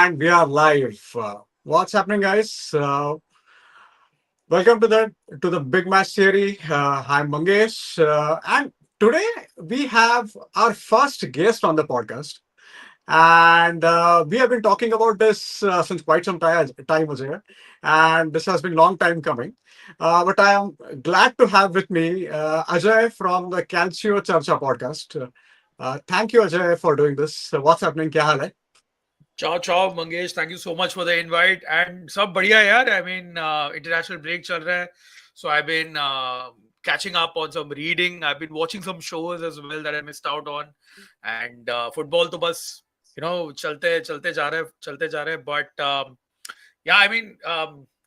And we are live. What's happening, guys? Welcome to the Big Match Theory. I'm Mangesh, and today we have our first guest on the podcast, and we have been talking about this since quite some time, Ajay, and this has been long time coming. But I am glad to have with me Ajay from the Calcio Charcha podcast. Thank you, Ajay, for doing this. What's happening? क्या हाल है? Ciao, ciao, Mangesh. Thank you so much for the invite. And सब बढ़िया यार. I mean, international break चल रहा है. So I've been catching up on some reading. I've been watching some shows as well that I missed out on. And football तो बस चलते चलते जा रहे हैं. But yeah, I mean,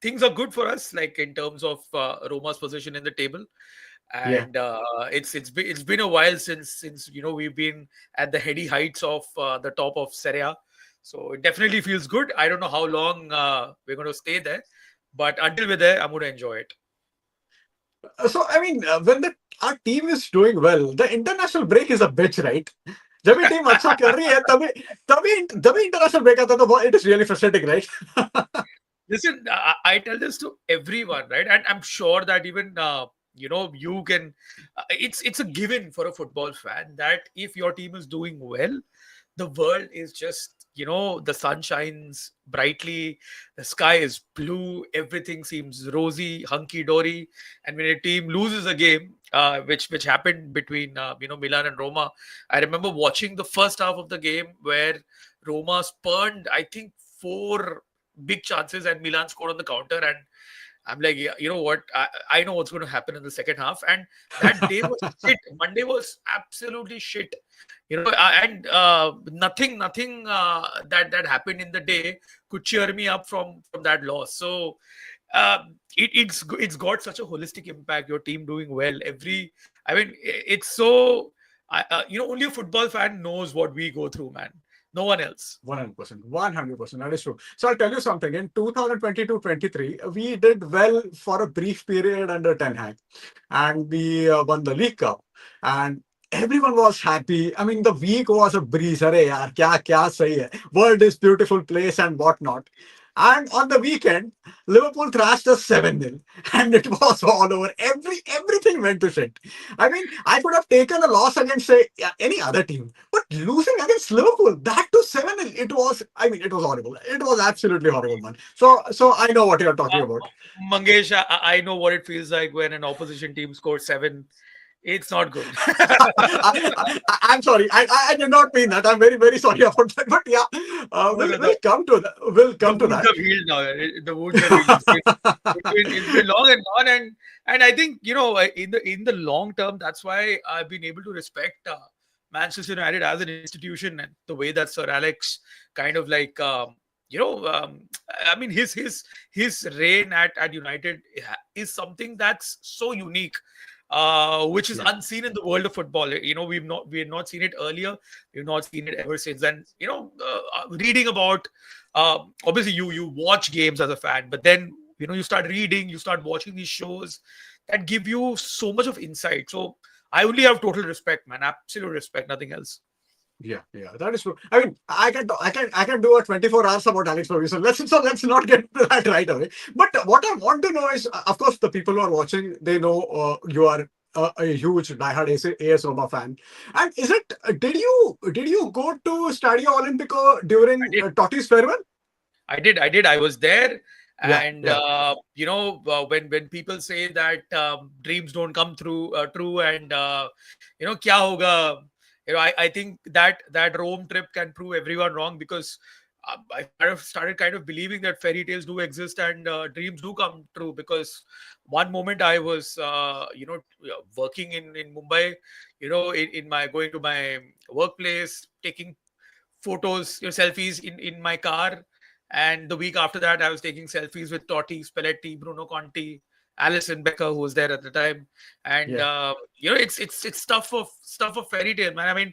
things are good for us, like in terms of Roma's position in the table. Yeah. And it's been a while since we've been at the heady heights of the top of Serie A. So it definitely feels good. I don't know how long we're going to stay there, but until we're there, I'm going to enjoy it. So, I mean, when our team is doing well, the international break is a bitch, right? जब ये team अच्छा कर रही है तभी तभी तभी international break आता है तो it is really frustrating right Listen, I tell this to everyone, right? And I'm sure that even you can. It's a given for a football fan that if your team is doing well, the world is just the sun shines brightly, the sky is blue, everything seems rosy, hunky dory. And when a team loses a game, which happened between Milan and Roma, I remember watching the first half of the game where Roma spurned, I think, four big chances and Milan scored on the counter. And I'm like, yeah, you know what? I know what's going to happen in the second half. And that day was shit. Monday was absolutely shit. And nothing that happened in the day could cheer me up from that loss. So it's got such a holistic impact. Your team doing well. I mean, it's so. Only a football fan knows what we go through, man. No one else. 100%, 100%. That is true. So I'll tell you something. In 2022-23, we did well for a brief period under Ten Hag, and we won the League Cup, and everyone was happy. I mean, the week was a breeze. अरे यार क्या क्या सही है. World is beautiful place and whatnot. And on the weekend, Liverpool thrashed us 7-0, and it was all over. Everything went to shit. I mean, I could have taken a loss against, say, yeah, any other team, but losing against Liverpool, that to 7-0, it was. I mean, it was horrible. It was absolutely horrible, man. So I know what you're talking about. Mangesh, I know what it feels like when an opposition team scores seven. It's not good. I'm sorry. I did not mean that. I'm very, very sorry about that. But yeah, we'll come to that. We'll The come to wounds that. have healed now. The wounds have healed. It's been long and gone, and I think in the long term, that's why I've been able to respect Manchester United as an institution and the way that Sir Alex kind of like I mean his reign at United is something that's so unique. Which is Yeah. unseen in the world of football. We had not seen it earlier. We've not seen it ever since. And reading about obviously you watch games as a fan, but then you start reading, you start watching these shows that give you so much of insight. So I only have total respect, man, absolute respect, nothing else. Yeah, that is true. I mean, I can do a 24 hours about Alex Ferguson. Let's not get to that right away. But what I want to know is, of course, the people who are watching, they know you are a huge diehard AS Roma fan. And is it? Did you go to Stadio Olimpico I during did, Totti's farewell? I did. I was there, Yeah, and yeah, when people say that dreams don't come through true, and kya hoga, I think that Rome trip can prove everyone wrong because I started kind of believing that fairy tales do exist and dreams do come true. Because one moment I was working in Mumbai, in my going to my workplace, taking photos, selfies in my car. And the week after that, I was taking selfies with Totti, Spalletti, Bruno Conti, Alison Becker, who was there at the time. And yeah, it's stuff of fairy tale, man. I mean,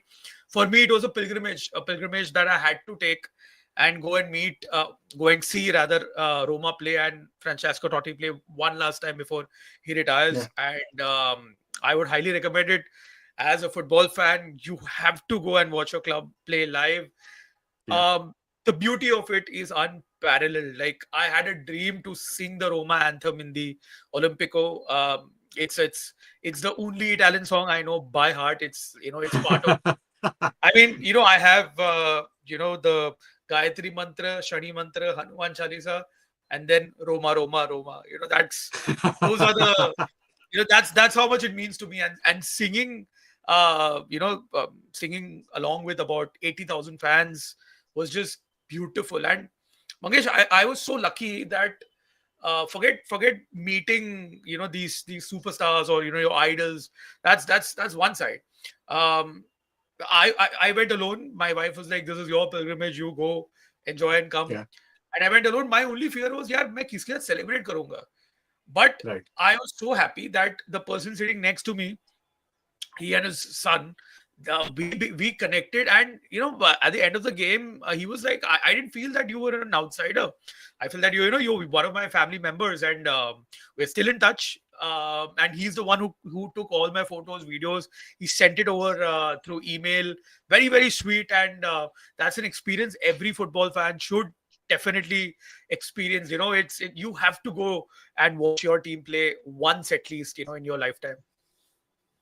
for me, it was a pilgrimage that I had to take and go and see rather Roma play and Francesco Totti play one last time before he yeah, retires. And I would highly recommend it. As a football fan, you have to go and watch your club play live. yeah. Um, the beauty of it is unparalleled. Like I had a dream to sing the Roma anthem in the Olimpico. It's the only Italian song I know by heart. It's part of. I mean, I have the Gayatri Mantra, Shani Mantra, Hanuman Chalisa, and then Roma, Roma, Roma. Those are the that's how much it means to me. And singing, singing along with about 80,000 fans was just beautiful. And Mangesh, I was so lucky that forget meeting these superstars or your idols. That's one side. Um, I went alone. My wife was like, "This is your pilgrimage. You go, enjoy and come." Yeah, And I went alone. My only fear was, "यार मैं किसके साथ celebrate करूँगा?" But right. I was so happy that the person sitting next to me, he and his son, we connected. And at the end of the game, he was like, I didn't feel that you were an outsider. I feel that you're one of my family members, and we're still in touch. And he's the one who took all my photos, videos. He sent it over through email. Very, very sweet. And that's an experience every football fan should definitely experience. You have to go and watch your team play once at least, in your lifetime.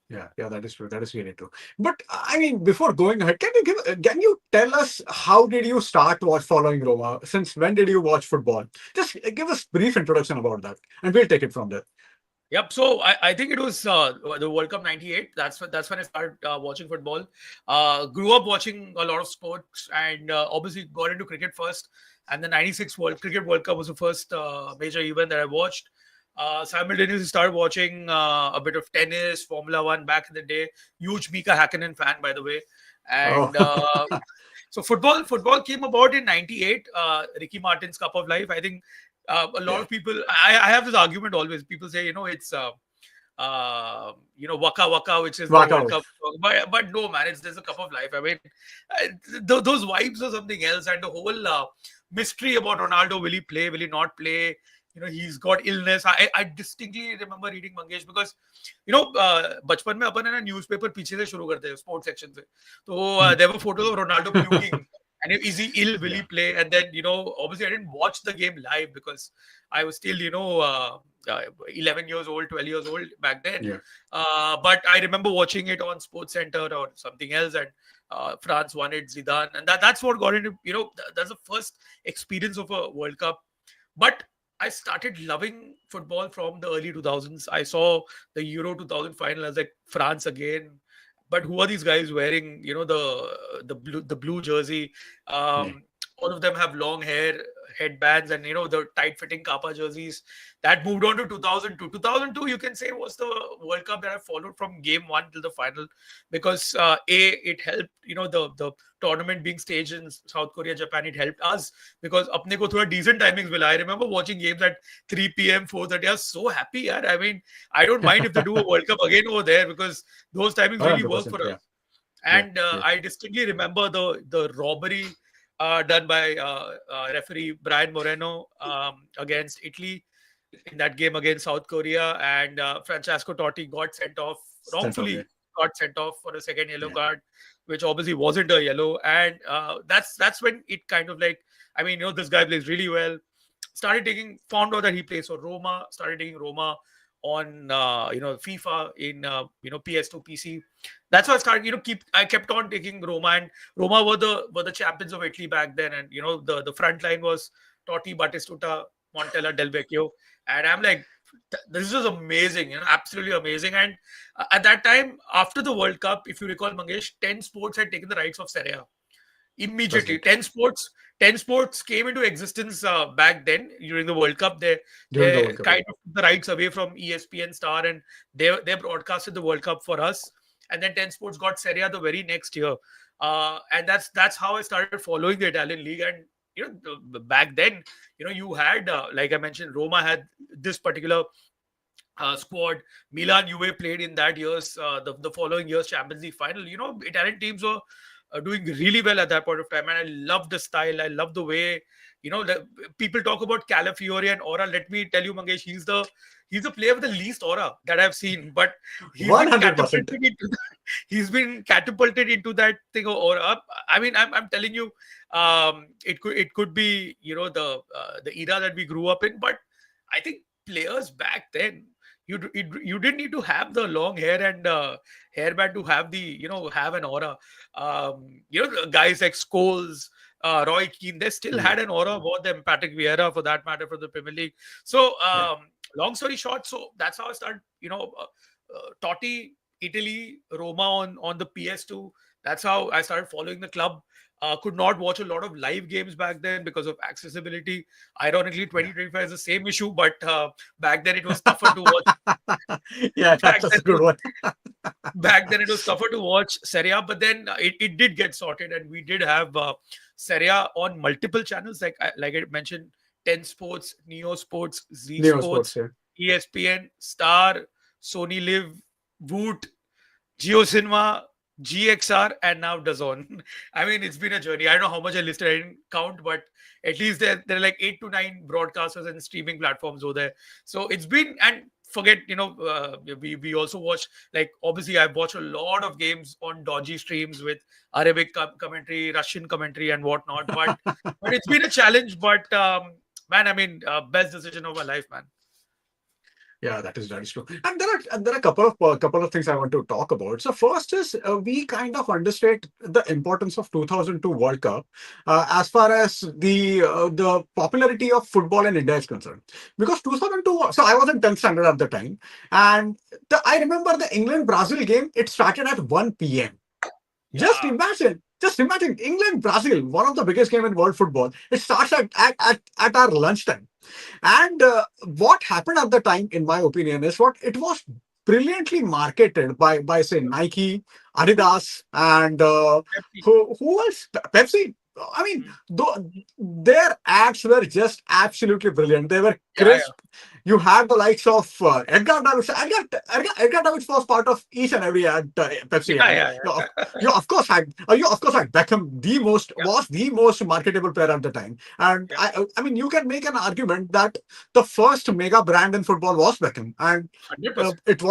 Yeah, yeah, that is true. That is really true. But I mean, before going ahead, can you tell us how did you start following Roma? Since when did you watch football? Just give us brief introduction about that, and we'll take it from there. Yep. So I think it was the World Cup '98. That's when I started watching football. Grew up watching a lot of sports, and obviously got into cricket first. And the '96 World Cup was the first major event that I watched. Simultaneously started watching a bit of tennis, Formula One back in the day. Huge Mika Hakkinen fan, by the way. Oh, And so football came about in '98. Ricky Martin's Cup of Life. I think a lot yeah, of people. I have this argument always. People say, it's Waka Waka, which is the World Walkout. Cup song. But no, man, there's a Cup of Life. I mean, those vibes are something else, and the whole mystery about Ronaldo. Will he play? Will he not play? He's got illness. I distinctly remember reading Mangesh, because बचपन में अपन है ना newspaper पीछे से शुरू करते हैं sports section से. तो there were photos of Ronaldo puking. And is he ill? Will he Yeah, play? And then, obviously I didn't watch the game live because I was still, 11 years old, 12 years old back then. yeah, But I remember watching it on Sports Center or something else, and France won it, Zidane. And that's what got into, that's the first experience of a World Cup. But I started loving football from the early 2000s. I saw the Euro 2000 final. I was like, France again. But who are these guys wearing, the blue jersey? yeah. All of them have long hair, headbands, and the tight-fitting Kappa jerseys. That moved on to 2002. 2002, you can say, was the World Cup that I followed from game one till the final, because it helped. The tournament being staged in South Korea, Japan. It helped us because apne ko thoda decent timings mila. I remember watching games at 3 p.m., 4:30. I was so happy, yaar. I mean, I don't mind if they do a World Cup again over there, because those timings really work 100%. for Yeah, us. yeah, And yeah. I distinctly remember the robbery done by referee Brian Moreno against Italy in that game against South Korea. And Francesco Totti got sent off Sent off. Yeah, wrongfully, got sent off for a second yellow yeah, card, which obviously wasn't a yellow. And that's when it kind of like, I mean, this guy plays really well. Found out that he plays for Roma, started taking Roma on FIFA in PS2 PC. That's why I started, I kept on taking Roma. And Roma were the champions of Italy back then. And the front line was Totti, Batistuta, Montella, Del Vecchio. And I'm like, this is amazing, absolutely amazing. And at that time, after the World Cup, if you recall, Mangesh, 10 sports had taken the rights of Serie A that's immediately. right. 10 sports came into existence back then during the World Cup. They During the they World Cup. Yeah, kind of took the rights away from ESPN Star, and they broadcasted the World Cup for us. And then 10 sports got Serie A the very next year. And that's how I started following the Italian league. And back then, you had like I mentioned, Roma had this particular squad. Milan, Juve played in that year's the following year's Champions League final. Italian teams were doing really well at that point of time, and I love the style. I love the way people talk about Calafiore and aura. Let me tell you, Mangesh, he's the player with the least aura that I've seen, but he's been 100%. catapulted into he's been catapulted into that thing of aura. I mean, I'm telling you, it could be the era that we grew up in, but I think players back then, you didn't need to have the long hair and hairband to have an aura. The guys like Scholes, Roy Keane, they still Mm, had an aura about them. Patrick Vieira, for that matter, for the Premier League. So, yeah. long story short, so that's how I started. Totti, Italy, Roma on the PS2. That's how I started following the club. Could not watch a lot of live games back then because of accessibility. Ironically, Yeah. 2025 is the same issue, but back then it was tougher to watch. Yeah, Back that's then a good one. back then it was tougher to watch Serie A, but then it did get sorted, and we did have Serie A on multiple channels, like I mentioned, 10 Sports, Neo Sports, Z Neo Sports, Sports, yeah. ESPN, Star, Sony Live, Voot, GeoCinema, GXR, and now DAZN. I mean, it's been a journey. I don't know how much I listed. I didn't count, but at least there are like 8 to 9 broadcasters and streaming platforms over there. So it's been, and forget, we also watch, like, obviously I've watched a lot of games on dodgy streams with Arabic commentary, Russian commentary, and whatnot. But it's been a challenge. But man, I mean, best decision of my life, man. Yeah, that is true. And there are a couple of things I want to talk about. So first is we kind of understate the importance of 2002 World Cup as far as the popularity of football in India is concerned. Because 2002, so I was in 10th standard at the time, and I remember the England Brazil game. It started at 1 p.m. Yeah, Just imagine England Brazil, one of the biggest game in world football. It starts at our lunchtime. And what happened at the time, in my opinion, is what it was brilliantly marketed by say Nike, Adidas, and Pepsi. who else? Pepsi. I mean, Mm. their ads were just absolutely brilliant. They were Yeah, crisp. You had the likes of Edgar Davids. Edgar Davids was part of each and every ad, yeah, Pepsi ad. yeah, You of course had Beckham, yeah, was the most marketable player at the time. And yeah, I mean, you can make an argument that the first mega brand in football was Beckham, and 100%. it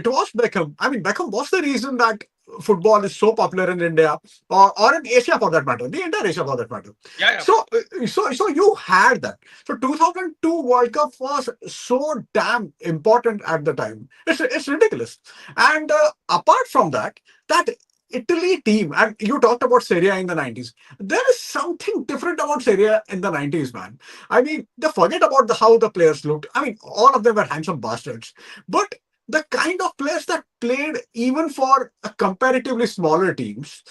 was Beckham. I mean, Beckham was the reason that football is so popular in India or in Asia for that matter, the entire Asia for that matter. Yeah, yeah, So you had that. So 2002 World Cup was so damn important at the time. It's ridiculous. And apart from that, that Italy team, and you talked about Serie A in the 90s. There is something different about Serie A in the 90s, man. I mean, they forget about how the players looked. I mean, all of them were handsome bastards. But the kind of players that played even for comparatively smaller teams,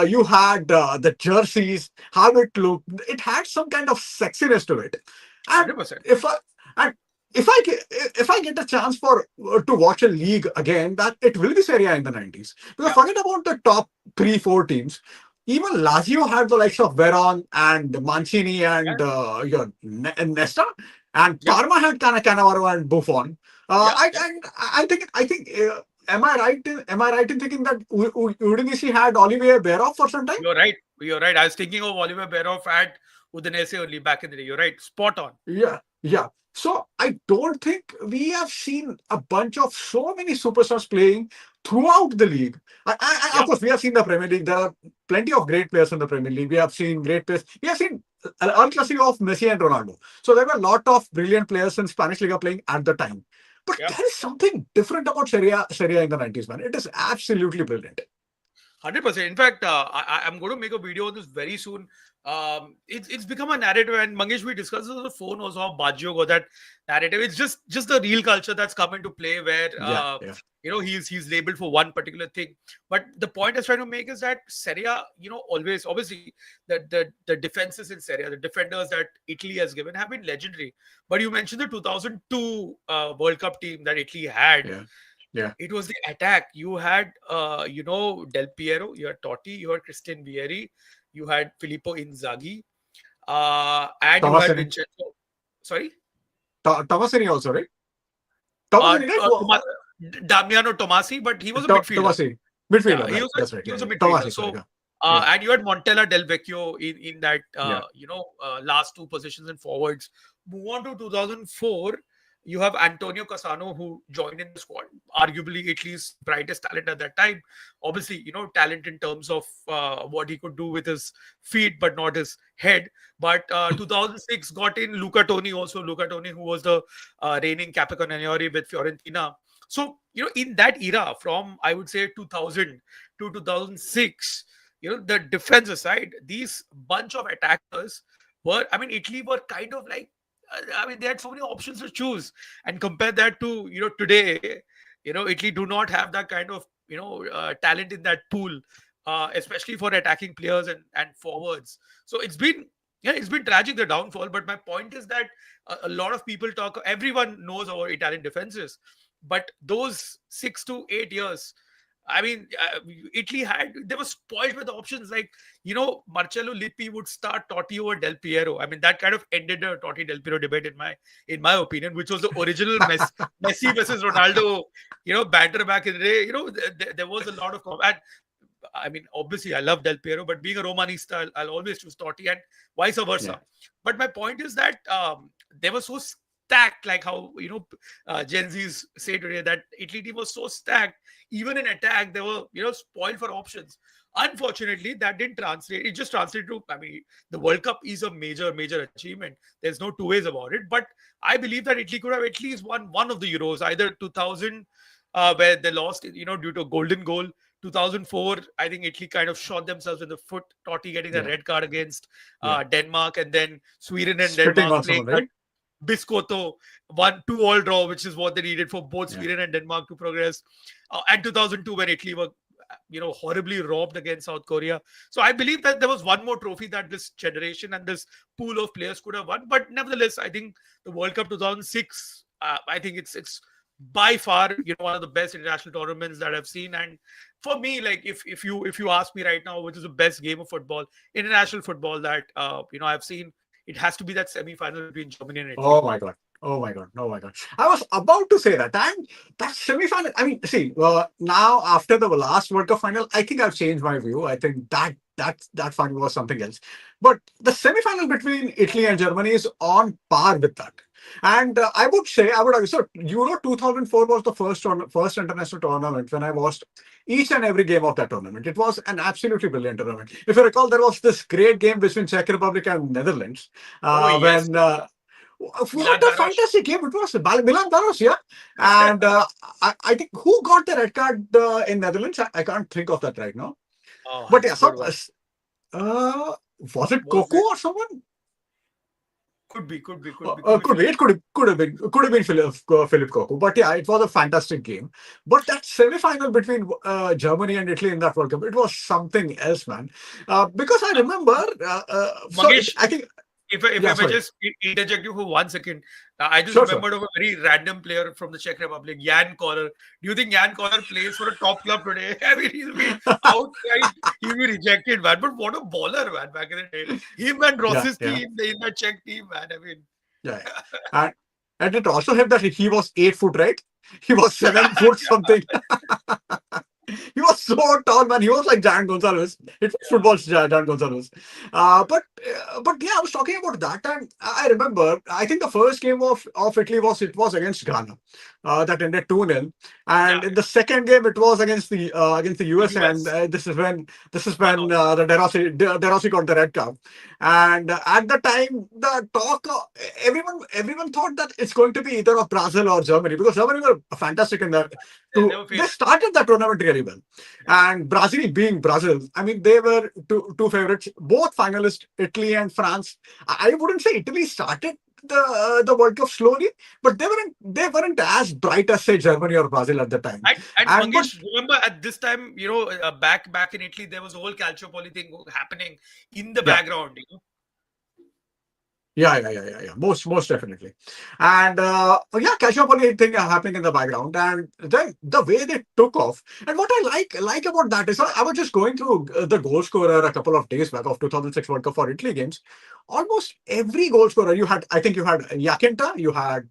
you had the jerseys, how it looked. It had some kind of sexiness to it. And 100%. if I and if I get a chance for to watch a league again, that it will be Serie A in the 90s. Because Yeah, forget about the top 3, 4 teams. Even Lazio had the likes of Veron and Mancini yeah, and Nesta, and yeah, Parma had Cannavaro and Buffon. yeah, yeah. I think. Am I right in thinking that Udinese had Olivier Berov for some time? You're right. You're right. I was thinking of Oliver Berhoff at Udinese only back in the day. You're right. Spot on. Yeah, yeah. So I don't think we have seen a bunch of so many superstars playing throughout the league. Of Yeah, course, we have seen the Premier League. There are plenty of great players in the Premier League. We have seen great players. We have seen an unclassic of Messi and Ronaldo. So there were a lot of brilliant players in Spanish Liga playing at the time. But yeah. there is something different about Serie A in the 90s, man. It is absolutely brilliant. 100%. In fact, I'm going to make a video on this very soon. It's become a narrative, and Mangesh, we discussed this on the phone also, how Baggio got that narrative. It's just the real culture that's come into play, where Yeah, yeah, he's labeled for one particular thing. But the point I was trying to make is that Serie A, always, obviously, the defenses in Serie A, the defenders that Italy has given have been legendary. But you mentioned the 2002 World Cup team that Italy had. yeah, yeah. It was the attack. You had, Del Piero, you had Totti, you had Christian Vieri, you had Filippo Inzaghi, and you had Tomasini. Vincenzo. Sorry, Tomasini also, right? Tomasini, right? Damiano Tomasi, but he was a midfielder. Tomasi, Yeah, midfielder, he right? was a That's right. he Yeah, was a yeah. midfielder. Tomasi, sorry. So Yeah. Yeah. And you had Montella Del Vecchio in that Yeah. last two positions in forwards. Move on to 2004. You have Antonio Cassano, who joined in the squad, arguably Italy's brightest talent at that time. Obviously, talent in terms of what he could do with his feet, but not his head. But 2006 got in Luca Toni also. Luca Toni, who was the reigning Capocannoniere with Fiorentina. So, in that era, from I would say 2000 to 2006, the defense aside, these bunch of attackers Italy were kind of like, they had so many options to choose. And compare that to, today, Italy do not have that kind of, talent in that pool, especially for attacking players and forwards. So it's been tragic, the downfall. But my point is that a lot of people everyone knows our Italian defenses, but those 6 to 8 years, Italy they were spoiled with options like, Marcello Lippi would start Totti over Del Piero. That kind of ended the Totti Del Piero debate in my opinion, which was the original Messi versus Ronaldo, banter back in the day. There was a lot of and obviously, I love Del Piero, but being a Romanista, I'll always choose Totti and vice Yeah. versa. But my point is that they were so stacked, like how Gen Zs say today, that Italy team was so stacked. Even in attack, they were spoiled for options. Unfortunately, that didn't translate. It just translated to, the World Cup is a major, major achievement. There's no two ways about it. But I believe that Italy could have at least won one of the Euros, either 2000, where they lost, due to a golden goal. 2004, I think Italy kind of shot themselves in the foot. Totti getting a Yeah. red card against Yeah. Denmark, and then Sweden and Spitting Denmark on playing someone, that right? Biscotto 1-2 all draw, which is what they needed for both Yeah. Sweden and Denmark to progress. And 2002, when Italy were horribly robbed against South Korea. So I believe that there was one more trophy that this generation and this pool of players could have won. But nevertheless, I think the World Cup 2006, I think it's by far one of the best international tournaments that I've seen. And for me, like, if you ask me right now, which is the best game of football, international football, that I've seen, it has to be that semi-final between Germany and Italy. Oh my God. Oh my God. Oh my God. I was about to say that. And that semi-final, see, now after the last World Cup final, I think I've changed my view. I think that final was something else. But the semi-final between Italy and Germany is on par with that. And I would argue, so Euro 2004 was the first international tournament when I watched each and every game of that tournament. It was an absolutely brilliant tournament. If you recall, there was this great game between Czech Republic and Netherlands Oh yes, when what Milan a Baros. fantastic game it was. Milan Baros, yeah. And I think who got the red card in Netherlands? I can't think of that right now. Oh, But it's yeah, a good one. uh, was it Was Coco it? or someone? Could be Could be. Philip. It could have been Philip Coco. But yeah, it was a fantastic game. But that semi-final between Germany and Italy in that World Cup, it was something else, man. Because I remember, Mangesh, I think, if yeah, I sorry. just interject you for 1 second, I just Sure, sure. remembered of a very random player from the Czech Republic, Jan Koller. Do you think Jan Koller plays for a top club today? He'll be outright, he'll be rejected, man. But what a baller, man, back in the day. Him and Yeah, Ross's yeah. team, in the Czech team, man. Yeah, yeah. And and it also helped that he was 8 foot, right? He was Yeah, 7 foot yeah. something. He was so tall, man. He was like Jan Gonzalez. It was football's Jan Gonzalez. But yeah, I was talking about that, and I remember. I think the first game of Italy was against Ghana, that ended 2-0. Yeah, And in the second game, it was against the the USA, and US, this is when 1-0. the De Rossi got the red card. And at the time, the talk, everyone thought that it's going to be either of Brazil or Germany, because Germany were fantastic in that. They were They favorites. started that tournament really well, Yeah. and Brazil being Brazil, I mean, they were two favorites, both finalists, Italy and France. I wouldn't say Italy started the World Cup slowly, but they weren't as bright as say Germany or Brazil at the time. And And but Mangesh, remember at this time, back in Italy, there was a whole Calciopoli thing happening in the yeah, background. yeah. Most definitely. And yeah, Kashmir thing happening in the background, and then the way they took off. And what I like about that is I was just going through the goal scorer a couple of days back of 2006 World Cup for Italy games. Almost every goal scorer you had, I think you had Yakinta, you had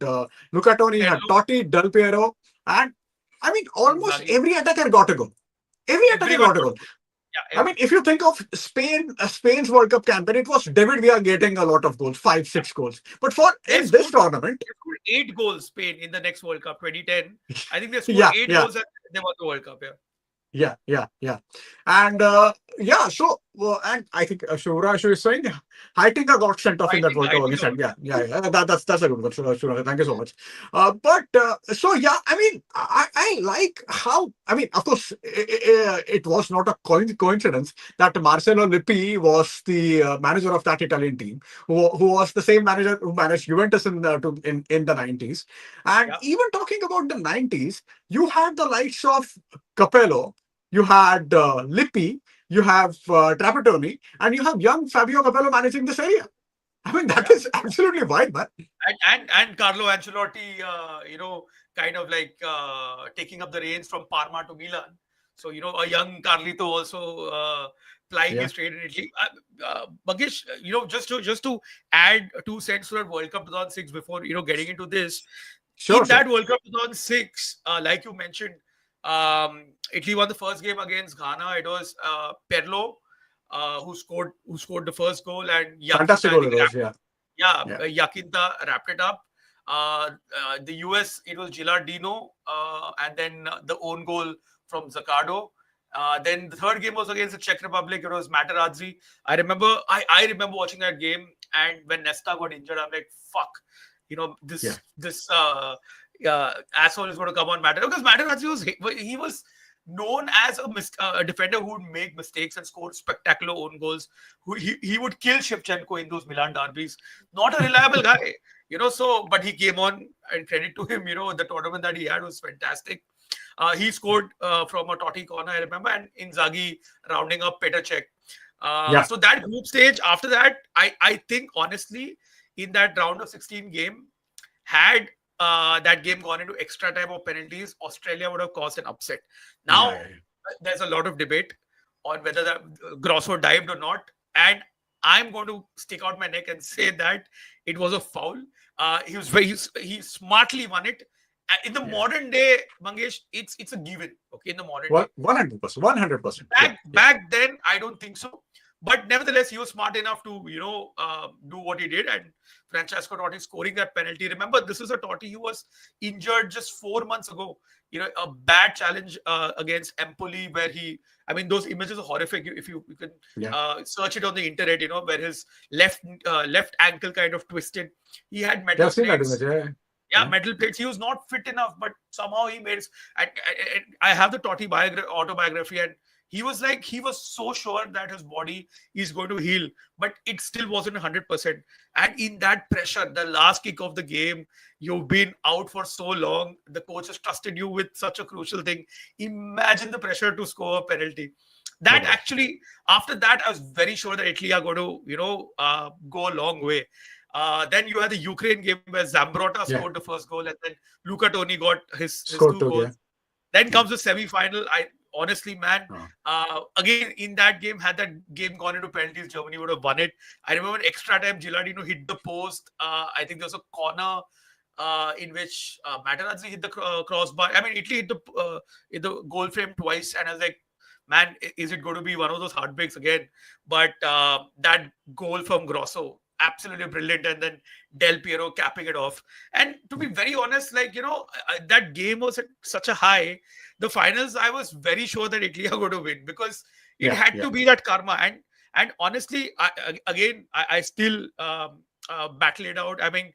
Luca Toni, you had Pirlo, Totti, Del Piero, and I mean almost Inzaghi, every attacker got a goal. Every attacker everyone got a got goal. a goal. yeah, I mean, if you think of Spain, Spain's World Cup campaign, it was David Villa getting a lot of goals, five, yeah. six goals. But for They in this scored tournament, they scored 8 goals, Spain, in the next World Cup 2010. I think they scored yeah, eight yeah. goals and they won the World Cup. Yeah. Yeah. And yeah, so and I think Shurashu is saying Heitinga got sent off in that World Cup I think against about and yeah. That's a good one, Shurashu. Thank you so much. But so yeah, I mean, I like how I mean, of course, it was not a coincidence that Marcelo Lippi was the manager of that Italian team, who was the same manager who managed Juventus in the 90s. And yeah. even talking about the 90s, you had the likes of Capello, you had Lippi, you have Trapattoni, and you have young Fabio Capello managing this area. I mean, that Yeah. is absolutely wild, man. And Carlo Ancelotti, kind of like taking up the reins from Parma to Milan. So a young Carlito also plying Yeah, his trade in Italy. Mangesh, just to add 2 cents to that World Cup 2006 before getting into this. sure, In sure. that World Cup 2006, like you mentioned, Italy won the first game against Ghana. It was Perlo who scored the first goal, and Yakinta, Fantastic I goal think, it was. Yeah, yeah, yeah, Yakinta wrapped it up. The US, it was Gilardino, and then the own goal from Zaccardo. Then the third game was against the Czech Republic. It was Materazzi. I remember watching that game, and when Nesta got injured, I'm like, fuck, yeah, this asshole is going to come on Materazzi, because Materazzi was known as a defender who would make mistakes and score spectacular own goals. He would kill Shevchenko in those Milan derbies. Not a reliable guy, so, but he came on, and credit to him, the tournament that he had was fantastic. He scored from a Totti corner, I remember, and Inzaghi rounding up Petr Cech. yeah, So that group stage, after that, I think honestly, in that round of 16 game, had that game gone into extra time or penalties, Australia would have caused an upset. Now, yeah. there's a lot of debate on whether the Grosso dived or not, and I'm going to stick out my neck and say that it was a foul. He smartly won it. In the Yeah. modern day, Mangesh, it's a given. Okay, in the modern day, 100%, 100%. Yeah, yeah, back then, I don't think so. But nevertheless, he was smart enough to do what he did, and Francesco Totti scoring that penalty. Remember, this is a Totti who was injured just 4 months ago. A bad challenge against Empoli, where I mean, those images are horrific. If you can yeah. search it on the internet, where his left ankle kind of twisted. He had Yeah, metal I've seen that image. plates. Yeah, Yeah, yeah, metal plates. He was not fit enough, but somehow he made it. I have the Totti autobiography, and he was so sure that his body is going to heal, but it still wasn't 100%. And in that pressure, the last kick of the game, you've been out for so long. The coach has trusted you with such a crucial thing. Imagine the pressure to score a penalty. no That doubt. actually, after that, I was very sure that Italy are going to, go a long way. Then you had the Ukraine game where Zambrotta Yeah, scored the first goal, and then Luca Toni got his scored two two. Yeah, goals. Then yeah. comes the semi-final. I honestly, man, Oh. again in that game, had that game gone into penalties, Germany would have won it. I remember in extra time, Gilardino hit the post. I think there was a corner in which Materazzi hit the crossbar. I mean, Italy hit the goal frame twice, and I was like, man, is it going to be one of those heartbreaks again? But that goal from Grosso, absolutely brilliant, and then Del Piero capping it off. And to be very honest, like that game was at such a high. The finals, I was very sure that Italy are going to win, because it Yeah, had yeah. to be that karma. And honestly, I still battle it out. I mean,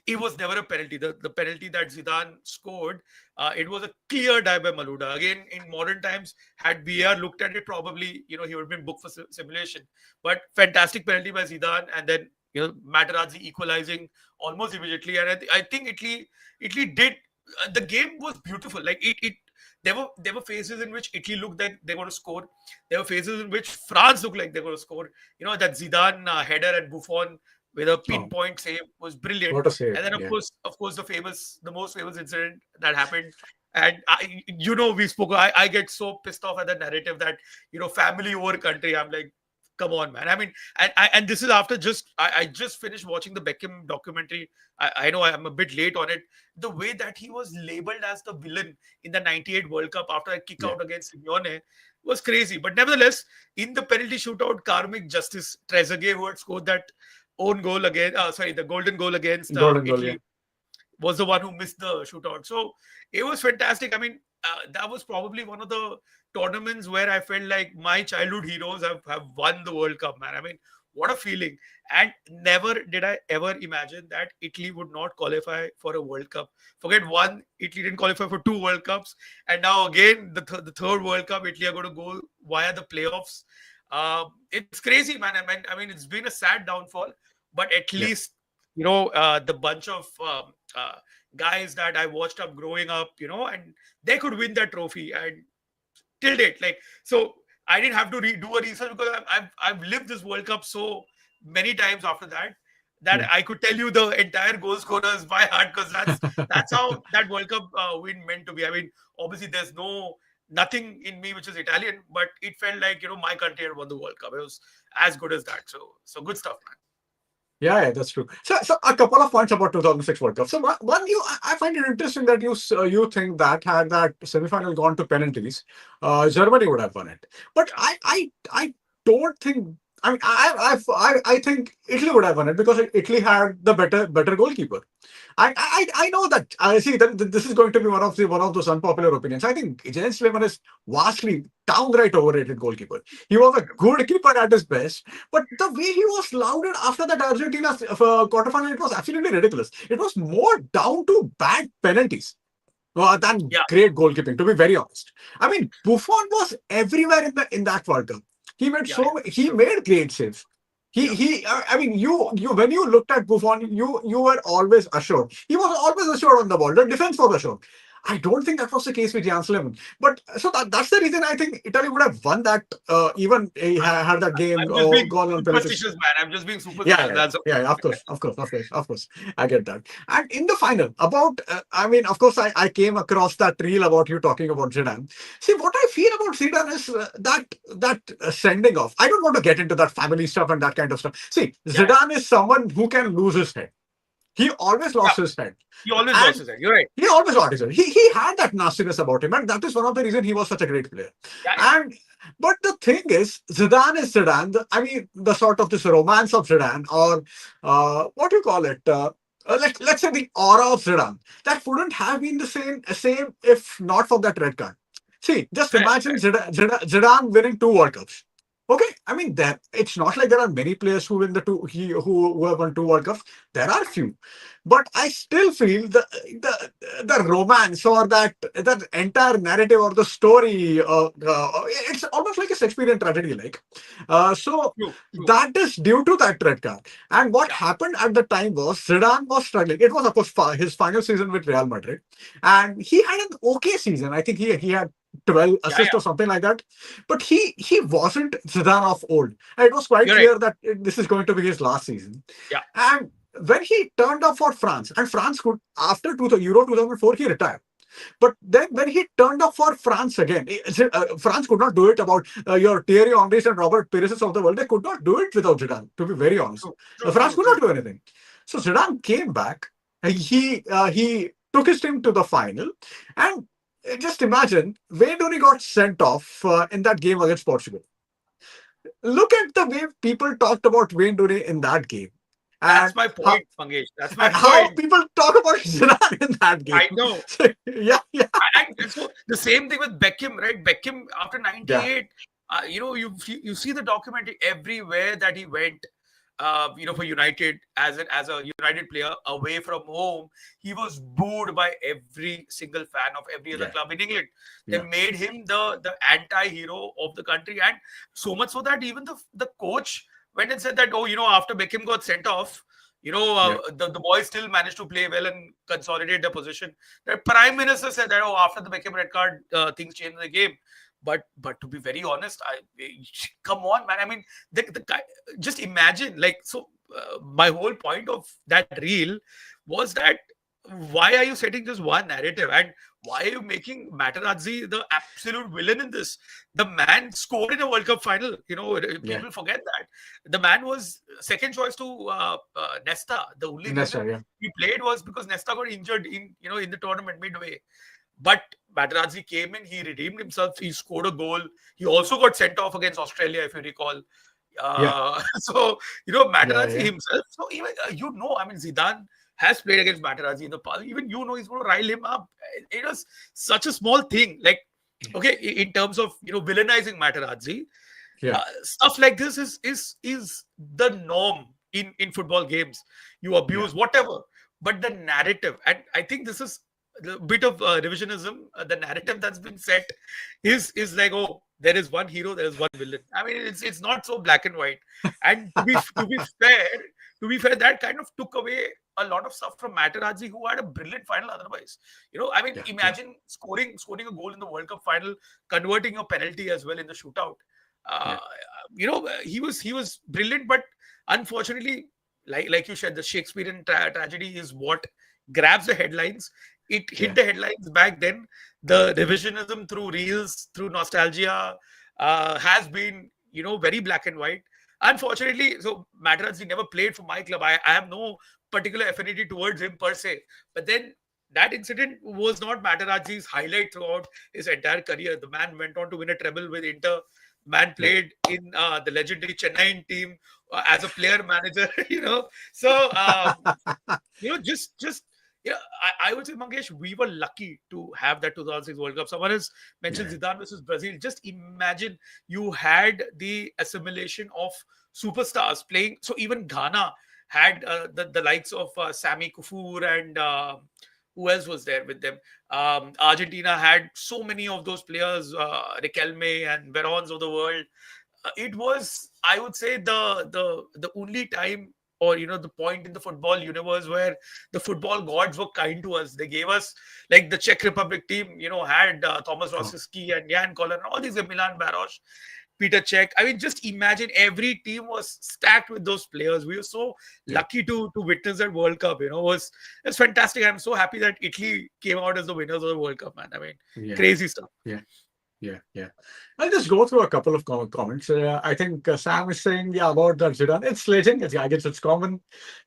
it was never a penalty. The penalty that Zidane scored, it was a clear dive by Malouda. Again, in modern times, had VR looked at it, probably he would have been booked for simulation. But fantastic penalty by Zidane, and then Materazzi equalizing almost immediately. And I think Italy did. The game was beautiful. Like it. There were phases in which Italy looked like they were going to score. There were phases in which France looked like they were going to score. That Zidane header and Buffon with a Oh, pinpoint save was brilliant. what a save. And then Yeah. of course, the most famous incident that happened. And we spoke. I get so pissed off at the narrative that family over country. I'm like, Come on, man. I mean, and this is after I just finished watching the Beckham documentary. I know I'm a bit late on it. The way that he was labeled as the villain in the '98 World Cup after a kick Yeah. out against Simeone was crazy. But nevertheless, in the penalty shootout, karmic justice, Trezeguet, who had scored that own goal again, the golden goal against Golden goal, yeah. Italy, was the one who missed the shootout. So it was fantastic. I mean, that was probably one of the tournaments where I felt like my childhood heroes have won the World Cup, man. I mean, what a feeling. And never did I ever imagine that Italy would not qualify for a World Cup. Forget one, Italy didn't qualify for two World Cups. And now again, the third World Cup, Italy are going to go via the playoffs. It's crazy, man. I mean, it's been a sad downfall, but at Yeah. least the bunch of guys that I watched up growing up, and they could win that trophy. And till date, like, so I didn't have to do a research because I've lived this World Cup so many times after that that Yeah. I could tell you the entire goal scorers by heart, because that's how that World Cup win meant to be. I mean, obviously there's nothing in me which is Italian, but it felt like my country had won the World Cup. It was as good as that. So good stuff, man. Yeah, yeah, that's true. So a couple of points about 2006 World Cup. So one, I find it interesting that you think that had that semi-final gone to penalties, Germany would have won it. But I don't think. I mean, I think Italy would have won it because Italy had the better goalkeeper. I know that. I see that this is going to be one of those unpopular opinions. I think Jens Lehmann is vastly downright overrated goalkeeper. He was a good keeper at his best, but the way he was lauded after that Argentina quarterfinal, it was absolutely ridiculous. It was more down to bad penalties than Yeah, great goalkeeping. To be very honest, I mean Buffon was everywhere in that World Cup. yeah, yeah. He True. made great saves. Yeah, I mean, you when you looked at Buffon, you were always assured. He was always assured on the ball. The defense was assured. I don't think that was the case with Jan Sulaiman. But so that's the reason I think Italy would have won that, even had that game I'm just being gone on penalties. superstitious, man. I'm just being Yeah, superstitious. yeah, That's yeah, yeah, of course, of course, of course, of course. I get that. And in the final, I mean, of course, I came across that reel about you talking about Zidane. See, what I feel about Zidane is that sending off. I don't want to get into that family stuff and that kind of stuff. See, yeah, Zidane is someone who can lose his head. He always yeah. lost his head. He always lost And his head. You're right. he always got his head. He had that nastiness about him, and that is one of the reasons he was such a great player. Yeah, yeah. And but the thing is Zidane. I mean, the sort of this romance of Zidane, or what do you call it? Let's say the aura of Zidane that wouldn't have been the same if not for that red card. See, just Correct, imagine correct. Zidane winning two World Cups. Okay, I mean that it's not like there are many players who win the two who have won two World Cups. There are few, but I still feel the romance or that entire narrative or the story. It's almost like a Shakespearean tragedy, like. So True, true. that is due to that red card. And what Yeah, happened at the time was Zidane was struggling. It was of course his final season with Real Madrid, and he had an okay season. I think he had 12 yeah, assists yeah. or something like that. But he wasn't Zidane of old. And it was quite You're right. clear that this is going to be his last season. Yeah, And when he turned up for France, and France could, after Euro 2004, he retired. But then when he turned up for France again, France could not do it about your Thierry Henrys and Robert Pires of the world. They could not do it without Zidane, to be very honest. true, true, France true, could not true. do anything. So Zidane came back. He took his team to the final. And just imagine, Wayne Rooney got sent off in that game against Portugal. Look at the way people talked about Wayne Rooney in that game. That's And my how, point, Mangesh. That's my and how point. people talk about Zidane in that game. I know. So, yeah, yeah, And so the same thing with Beckham, right? Beckham after yeah, '98, you see the documentary everywhere that he went. For United as a United player away from home, he was booed by every single fan of every other yeah, club in England. They yeah, made him the anti-hero of the country, and so much so that even the coach went and said that, oh, after Beckham got sent off, yeah, the boys still managed to play well and consolidate their position. The prime minister said that, oh, after the Beckham red card, things changed in the game. But to be very honest, come on, man. I mean, the guy, just imagine, like, so my whole point of that reel was that why are you setting just one narrative, and why are you making Materazzi the absolute villain in this? The man scored in a World Cup final. Yeah. People forget that the man was second choice to Nesta. The only reason Necessary. Yeah. he played was because Nesta got injured in the tournament midway. But Materazzi came in, he redeemed himself, he scored a goal. He also got sent off against Australia, if you recall. Yeah. So Yeah. Materazzi Yeah. himself. So even I mean, Zidane has played against Materazzi in the past. Even he's going to rile him up. It was such a small thing. Like, okay, in terms of villainizing Materazzi, Yeah. stuff like this is the norm in football games. You Yeah. abuse whatever, but the narrative, and I think this is a bit of revisionism. The narrative that's been set is like, oh, there is one hero, there is one villain. I mean, it's not so black and white. And to be fair, that kind of took away a lot of stuff from Materazzi, who had a brilliant final otherwise. I mean, Yeah. Yeah. imagine scoring a goal in the World Cup final, converting a penalty as well in the shootout. Yeah. uh, he was brilliant, but unfortunately, like you said, the Shakespearean tragedy is what grabs the headlines. It hit Yeah. the headlines back then. The revisionism through reels, through nostalgia, has been very black and white. Unfortunately, so Materazzi never played for my club. I have no particular affinity towards him per se. But then that incident was not Materazzi's highlight throughout his entire career. The man went on to win a treble with Inter. Man Yeah. played in the legendary Chennai team as a player manager. So just yeah, I would say, Mangesh, we were lucky to have that 2006 World Cup. Someone has mentioned Yeah. Zidane versus Brazil. Just imagine you had the assimilation of superstars playing. So even Ghana had the likes of Sami Kufur and who else was there with them? Argentina had so many of those players, Riquelme and Verons of the world. It was, I would say, the only time, or the point in the football universe where the football gods were kind to us. They gave us, like, the Czech Republic team had Thomas Oh. Rosicky and Jan Koller and all these, Milan Baros, Peter Cech. I mean, just imagine, every team was stacked with those players. We were so Yeah. lucky to witness that World Cup. It's fantastic. I'm so happy that Italy came out as the winners of the World Cup, man. I mean, Yeah. crazy stuff. Yeah. Yeah, yeah. I'll just go through a couple of comments. I think Sam is saying, yeah, about that Zidane. It's legend. I guess it's common.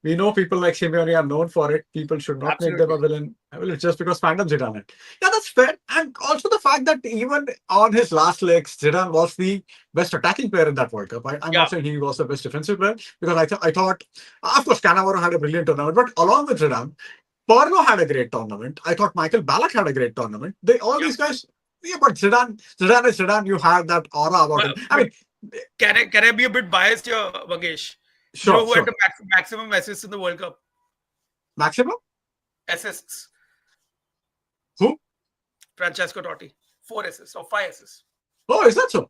We know people like Simeone are known for it. People should not make them Absolutely. a villain. Well, it's just because fandom Zidane. Yeah, that's fair. And also the fact that even on his last legs, Zidane was the best attacking player in that World Cup. I'm Yeah. not saying he was the best defensive player because I thought, of course, Cannavaro had a brilliant tournament, but along with Zidane, Porno had a great tournament. I thought Michael Ballack had a great tournament. All Yep. these guys, yeah, but Zidane is Zidane. You have that aura about him. I But mean, can I be a bit biased here, Mangesh? You know sure, who had sure. the maximum assists in the World Cup? Maximum? Assists. Who? Francesco Totti. 4 assists or 5 assists. Oh, is that so?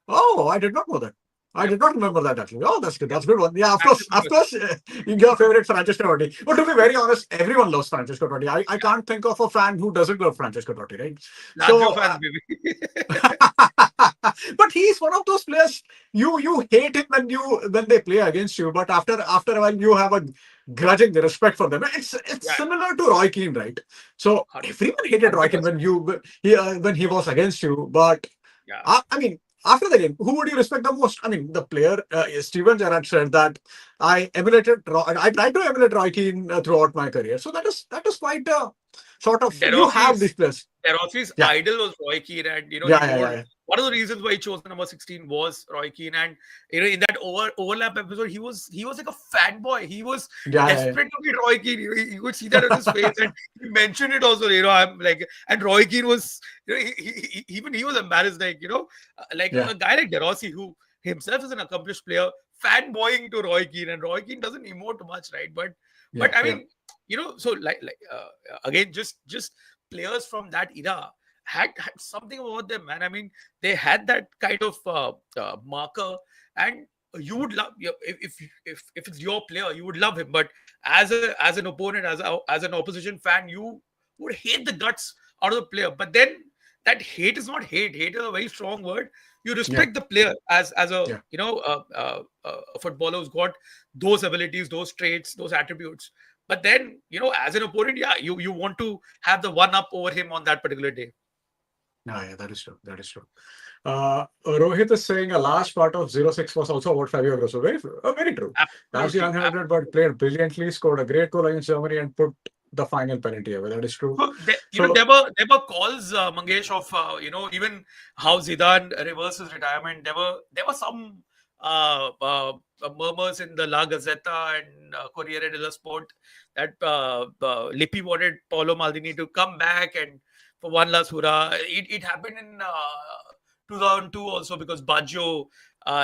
Oh, I did not know that. I Yep. did not remember that actually. Oh, that's good. Yep. That's a good one. Yeah, Maximum of course, your favorite Francesco Totti. But to be very honest, everyone loves Francesco Totti. I can't think of a fan who doesn't love Francesco Totti, right? Lazio So, fans, baby. but he's one of those players you hate him when they play against you, but after a while you have a grudging respect for them. It's Yeah, similar to Roy Keane, right? So 100%. everyone hated Roy Keane 100%. when he was against you, but Yeah. I mean. After the game, who would you respect the most? I mean, the player Steven Gerrard said that I tried to emulate Roy Keane throughout my career. So that is quite sort of you have Derossi's these players. Derossi's Yeah, idol was Roy Keane, and yeah, he yeah, told yeah, one of the reasons why he chose the number 16 was Roy Keane, and in that overlap episode, he was like a fanboy. He was yeah, yeah, yeah. desperate to be Roy Keane. You could see that on his face, and he mentioned it also. I'm like, and Roy Keane was, even he was embarrassed, like like Yeah, a guy like Derossi, who himself is an accomplished player, fanboying to Roy Keane, and Roy Keane doesn't emote much, right? But yeah, I yeah, mean, so like again, just players from that era had something about them, man. I mean, they had that kind of marker, and you would love, if it's your player, you would love him. But as an opponent, as an opposition fan, you would hate the guts out of the player. But then that hate is not hate. Hate is a very strong word. You yeah, respect the player as a yeah, a footballer who's got those abilities, those traits, those attributes. But then, as an opponent, yeah, you want to have the one up over him on that particular day. Yeah, yeah, that is true. That is true. Rohit is saying a large part of 06 was also about Fabio Grosso. Very true. As Absolutely. young-hearted, but played brilliantly, scored a great goal against Germany, and put the final penalty away. That is true. So even So, there were calls, Mangesh, of even how Zidane reversed his retirement. There were some murmurs in the La Gazzetta and Corriere dello Sport that Lippi wanted Paolo Maldini to come back and for one last hurrah. It happened in 2002 also, because Baggio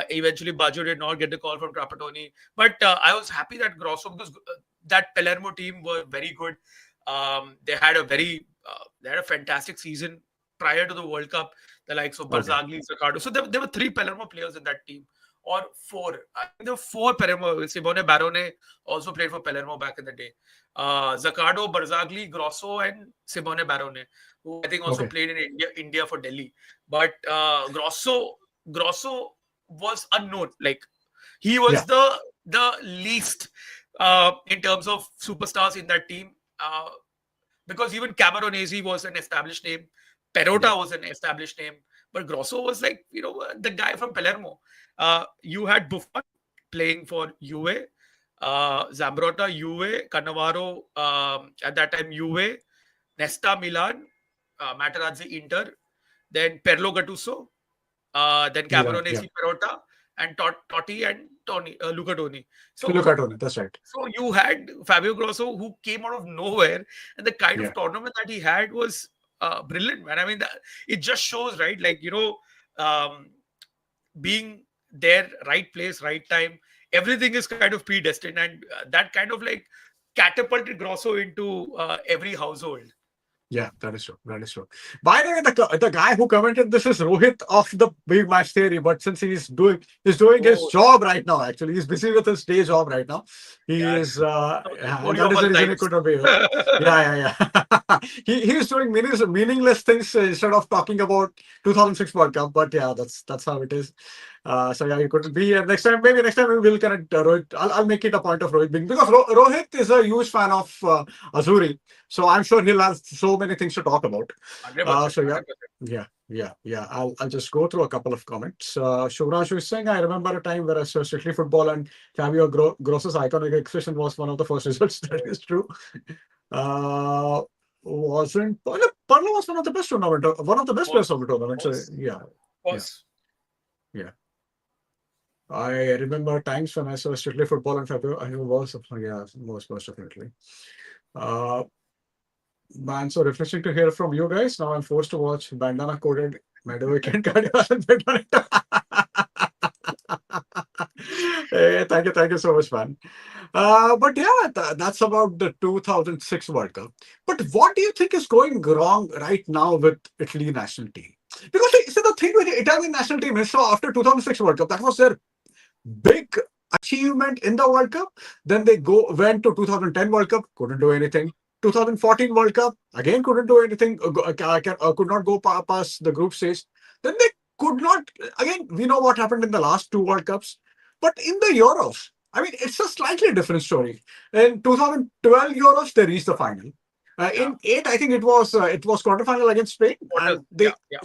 eventually Baggio did not get the call from Trapattoni. But I was happy that Grosso, because that Palermo team were very good. They had a fantastic season prior to the World Cup. The likes of okay, Barzagli, Zaccardo. So there were three Palermo players in that team, or four. I think there were four Palermo. Simone Barone also played for Palermo back in the day. Zaccardo, Barzagli, Grosso, and Simone Barone, who I think also okay. played in India for Delhi. But Grosso was unknown. Like, he was Yeah, the least in terms of superstars in that team. Because even Camoronesi was an established name, yeah. Perota was an established name, but Grosso was like, the guy from Palermo. You had Buffon playing for Juve, Zambrotta, Juve, Cannavaro, at that time Juve, Nesta, Milan, Materazzi, Inter, then Perlo Gattuso, then Milan, yeah. Camoronesi, Perota, and Totti and Luca Toni. So, Look at Tony. That's right. so you had Fabio Grosso, who came out of nowhere, and the kind Yeah. of tournament that he had was brilliant, man. I mean, it just shows, right? Like, um, being there, right place, right time, everything is kind of predestined, and that kind of like catapulted Grosso into every household. Yeah, that is true. That is true. By the way, the guy who commented this is Rohit of the Big Match Theory, but since he's doing his Oh, job right now. Actually, he's busy with his day job right now. He yeah. is, Story that of is the our reason he lives. couldn't be here. Yeah, yeah, yeah. He's doing meaningless things instead of talking about 2006 World Cup. But yeah, that's how it is. So yeah, he couldn't be here. Next time we will connect Rohit. I'll make it a point of Rohit being, because Rohit is a huge fan of Azuri. So I'm sure he'll have so many things to talk about. 100%, So yeah, 100%. yeah. I'll just go through a couple of comments. Shubhrashu is saying, I remember a time where I saw Strictly Football and Fabio Grosso's iconic expression was one of the first results. That is true. Uh, wasn't Parlo was one of the best players Was of the tournament. So was yeah, yeah, was yeah. I remember times when I saw Strictly Football and Fabio. I was, yeah, most definitely. Uh, Man, so refreshing to hear from you guys. Now I'm forced to watch bandana coated Medovic and Cardias and Hey, thank you so much, man. But yeah, that's about the 2006 World Cup. But what do you think is going wrong right now with Italy national team? Because see, the thing with the Italian national team is, so after 2006 World Cup, that was their big achievement in the World Cup. Then they went to 2010 World Cup, couldn't do anything. 2014 World Cup, again couldn't do anything, could not go past the group stage. Then they could not, again, we know what happened in the last two World Cups. But in the Euros, I mean, it's a slightly different story. In 2012 Euros, they reached the final. Yeah. In eight, I think it was quarterfinal against Spain, Quarters. and Yeah, yeah.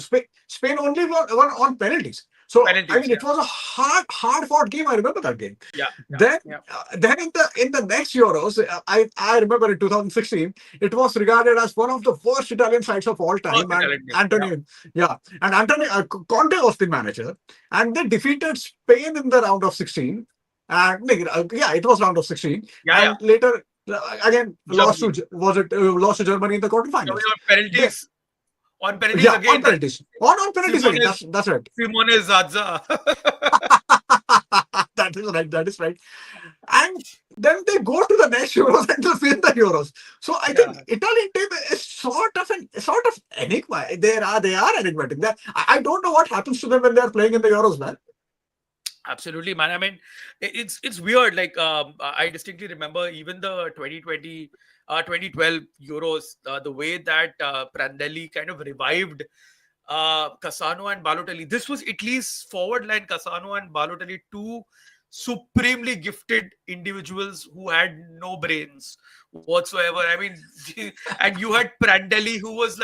Spain only won on penalties. So I Penalties. mean, Yeah, it was a hard fought game. I remember that game. yeah, yeah, Then, yeah. then in the next Euros, I remember in 2016, it was regarded as one of the worst Italian sides of all First time. And Italian game. Yeah, Antonio, yeah, and Antonio Conte was the manager, and they defeated Spain in the round of 16. And yeah, it was round of 16, yeah, yeah. and later again Germany. lost to Germany in the quarterfinals. Germany on They, penalties. On penalties yeah, on again. penalties, on penalties again. Simone That's right. Simone Zaza. That is right. That is right. And then they go to the next Euros and they win the Euros. So I Yeah. think Italian team is sort of enigma. They are enigmatic. I don't know what happens to them when they are playing in the Euros, man. Absolutely, man. I mean, it's weird. Like, I distinctly remember even the 2020, 2012 Euros, the way that Prandelli kind of revived Cassano and Balotelli. This was Italy's forward line, Cassano and Balotelli, two supremely gifted individuals who had no brains, whatsoever. I mean, and you had Prandelli, who's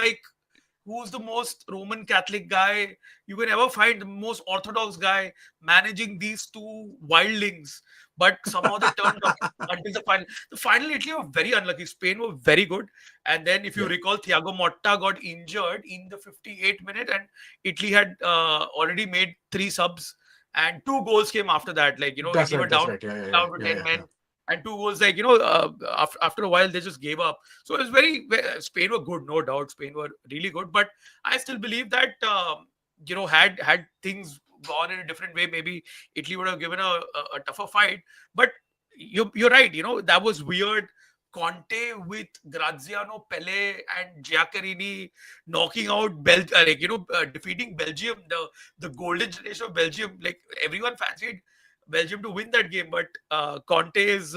the most Roman Catholic guy you can ever find, the most Orthodox guy managing these two wildlings. But somehow they turned up until the final. The final, Italy were very unlucky. Spain were very good. And then, if you Yeah, recall, Thiago Motta got injured in the 58th minute, and Italy had already made three subs, and two goals came after that. Like, that's Italy were right. That's down, right. Yeah, yeah, yeah, down to yeah, 10 yeah, yeah. men. And two goals, like, after a while, they just gave up. So it was Spain were good, no doubt. Spain were really good. But I still believe that had things gone in a different way, maybe Italy would have given a tougher fight. But you're right. That was weird. Conte with Graziano, Pele, and Giaccherini knocking out defeating Belgium, the golden generation of Belgium. Like, everyone fancied Belgium to win that game, but Conte's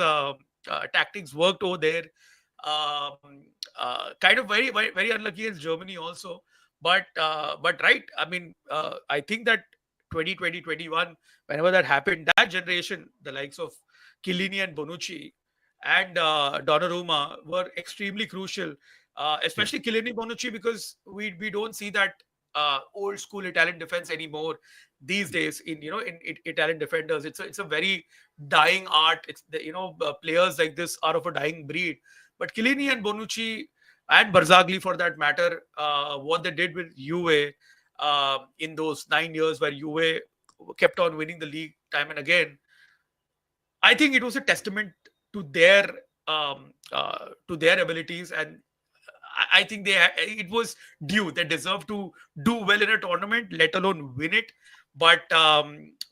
tactics worked over there. Kind of very, very, very unlucky against Germany also. But right, I mean, I think that 2020, 21, whenever that happened, that generation, the likes of Chiellini and Bonucci and Donnarumma were extremely crucial, Yeah. especially Chiellini, Bonucci, because we don't see that old school Italian defense anymore these days in Italian defenders. It's a very dying art. It's players like this are of a dying breed. But Chiellini and Bonucci and Barzagli, for that matter, what they did with Juve in those 9 years where Juve kept on winning the league time and again, I think it was a testament to their abilities, and I think it was due. They deserve to do well in a tournament, let alone win it. But I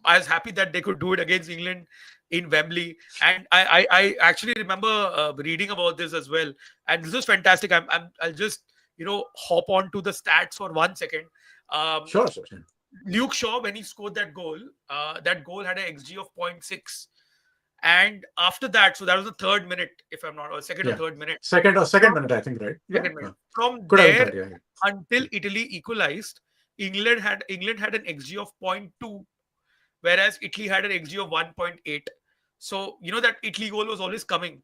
was happy that they could do it against England in Wembley, and I actually remember reading about this as well. And this is fantastic. I'll just hop on to the stats for 1 second. Um, Sure, sure, sure. Luke Shaw, when he scored that goal had an XG of zero point 0.6. And after that, so that was the third minute, if I'm not, or second or Yeah. third minute. Second From minute, I think, right? Yeah. second minute. From Could have been there third. Yeah, yeah. until Yeah. Italy equalized, England had an XG of zero point 0.2, whereas Italy had an XG of 1.8. So that Italy goal was always coming.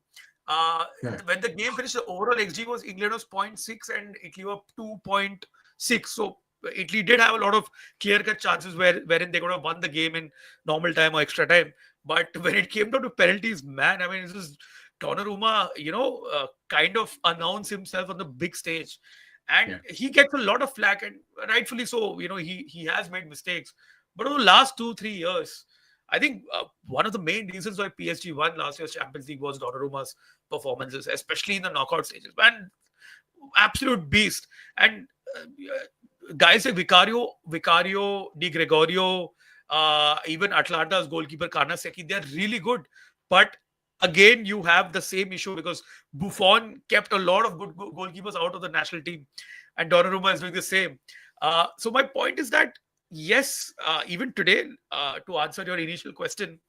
Uh, Yeah. when the game finished, the overall XG was England was zero point 0.6 and Italy were 2.6. So Italy did have a lot of clear-cut chances wherein they could have won the game in normal time or extra time. But when it came down to penalties, man, I mean, this is Donnarumma, kind of announced himself on the big stage, and Yeah. he gets a lot of flack, and rightfully so. He has made mistakes, but over the last 2-3 years, I think one of the main reasons why PSG won last year's Champions League was Donnarumma's performances, especially in the knockout stages. Man, absolute beast. And guys like Vicario, Di Gregorio, even Atlanta's goalkeeper Karnaseki, they're really good. But again, you have the same issue because Buffon kept a lot of good goalkeepers out of the national team, and Donnarumma is doing the same. So my point is that yes, even today, to answer your initial question,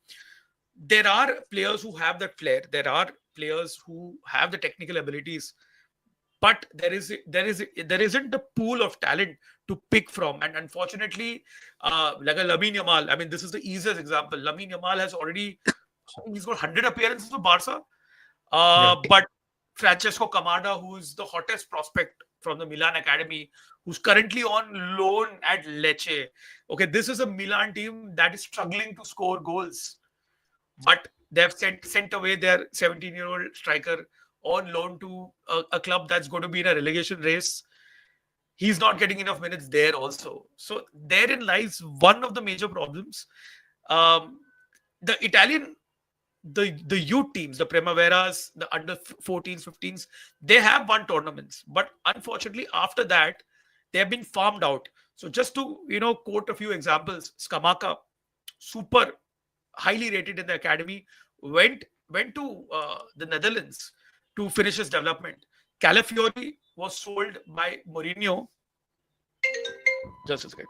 there are players who have that flair. There are players who have the technical abilities, but there isn't a pool of talent to pick from. And unfortunately, like a Lamine Yamal, I mean, this is the easiest example. Lamine Yamal has already he's got 100 appearances for Barca, Yeah. but Francesco Camada, who is the hottest prospect from the Milan academy, who's currently on loan at Lecce. Okay, this is a Milan team that is struggling to score goals, but they've sent away their 17-year-old striker on loan to a club that's going to be in a relegation race. He's not getting enough minutes there also. So therein lies one of the major problems. Um, the Italian, the youth teams, the Primaveras, the under 14s, 15s, they have won tournaments, but unfortunately after that they have been farmed out. So just to quote a few examples, Skamaka, super highly rated in the academy, went to the Netherlands to finish his development. Calafiori was sold by Mourinho. Just a second.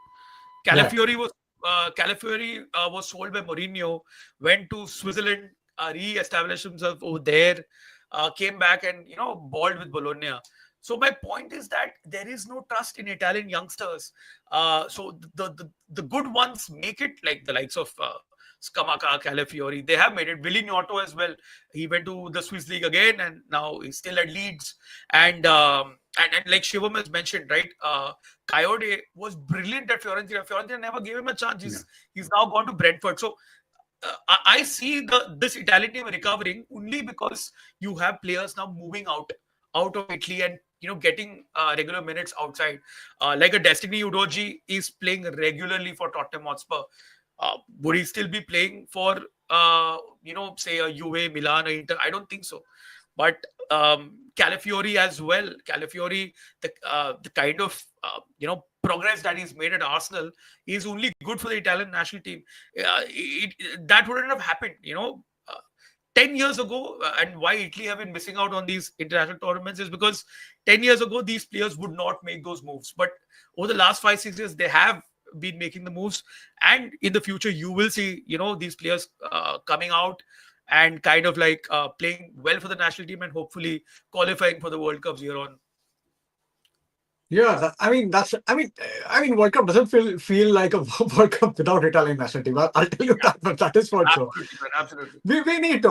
Yeah. Calafiori was sold by Mourinho, went to Switzerland, re-established himself over there, came back and balled with Bologna. So my point is that there is no trust in Italian youngsters. So the good ones make it, like the likes of Scamacca, Calafiori. They have made it. Willie Gnotto as well. He went to the Swiss league again, and now he's still at Leeds. And like Shivam has mentioned, right? Coyote was brilliant at Fiorentina. Fiorentina never gave him a chance. Yeah. He's now gone to Brentford. So I see this Italian team recovering only because you have players now moving out of Italy and getting regular minutes outside. Like a Destiny Udoji is playing regularly for Tottenham Hotspur. Would he still be playing for say a Juve, Milan, or Inter? I don't think so. But Calafiori as well. Calafiori, the kind of progress that he's made at Arsenal is only good for the Italian national team. That wouldn't have happened, 10 years ago. And why Italy have been missing out on these international tournaments is because 10 years ago these players would not make those moves. But over the last 5-6 years, they have been making the moves, and in the future you will see these players coming out and kind of like playing well for the national team and hopefully qualifying for the World Cups year on. Yeah, I mean, World Cup doesn't feel like a World Cup without Italian national team. I'll tell you Yeah, that, but that is for sure. absolutely, man, absolutely. We need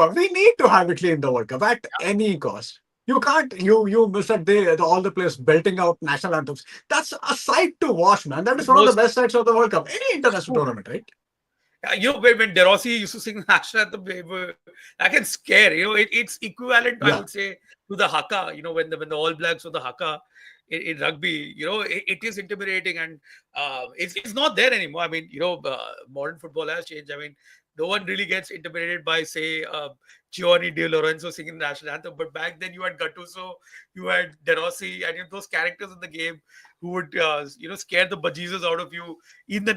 to have Italy in the World Cup at Yeah, any cost. You can't you miss that all the players belting out national anthems. That's a sight to watch, man. That is it one of the was best sights of the World Cup. Any international true. tournament, right? When De Rossi used to sing the national anthem, that can scare. It's equivalent, I Yeah. would say, to the haka. When the All Blacks or the haka in rugby, it is intimidating, and it's not there anymore. I mean, modern football has changed. I mean, no one really gets intimidated by, say, Giovanni Di Lorenzo singing the national anthem. But back then, you had Gattuso, you had De Rossi, and those characters in the game who would scare the bejesus out of you during the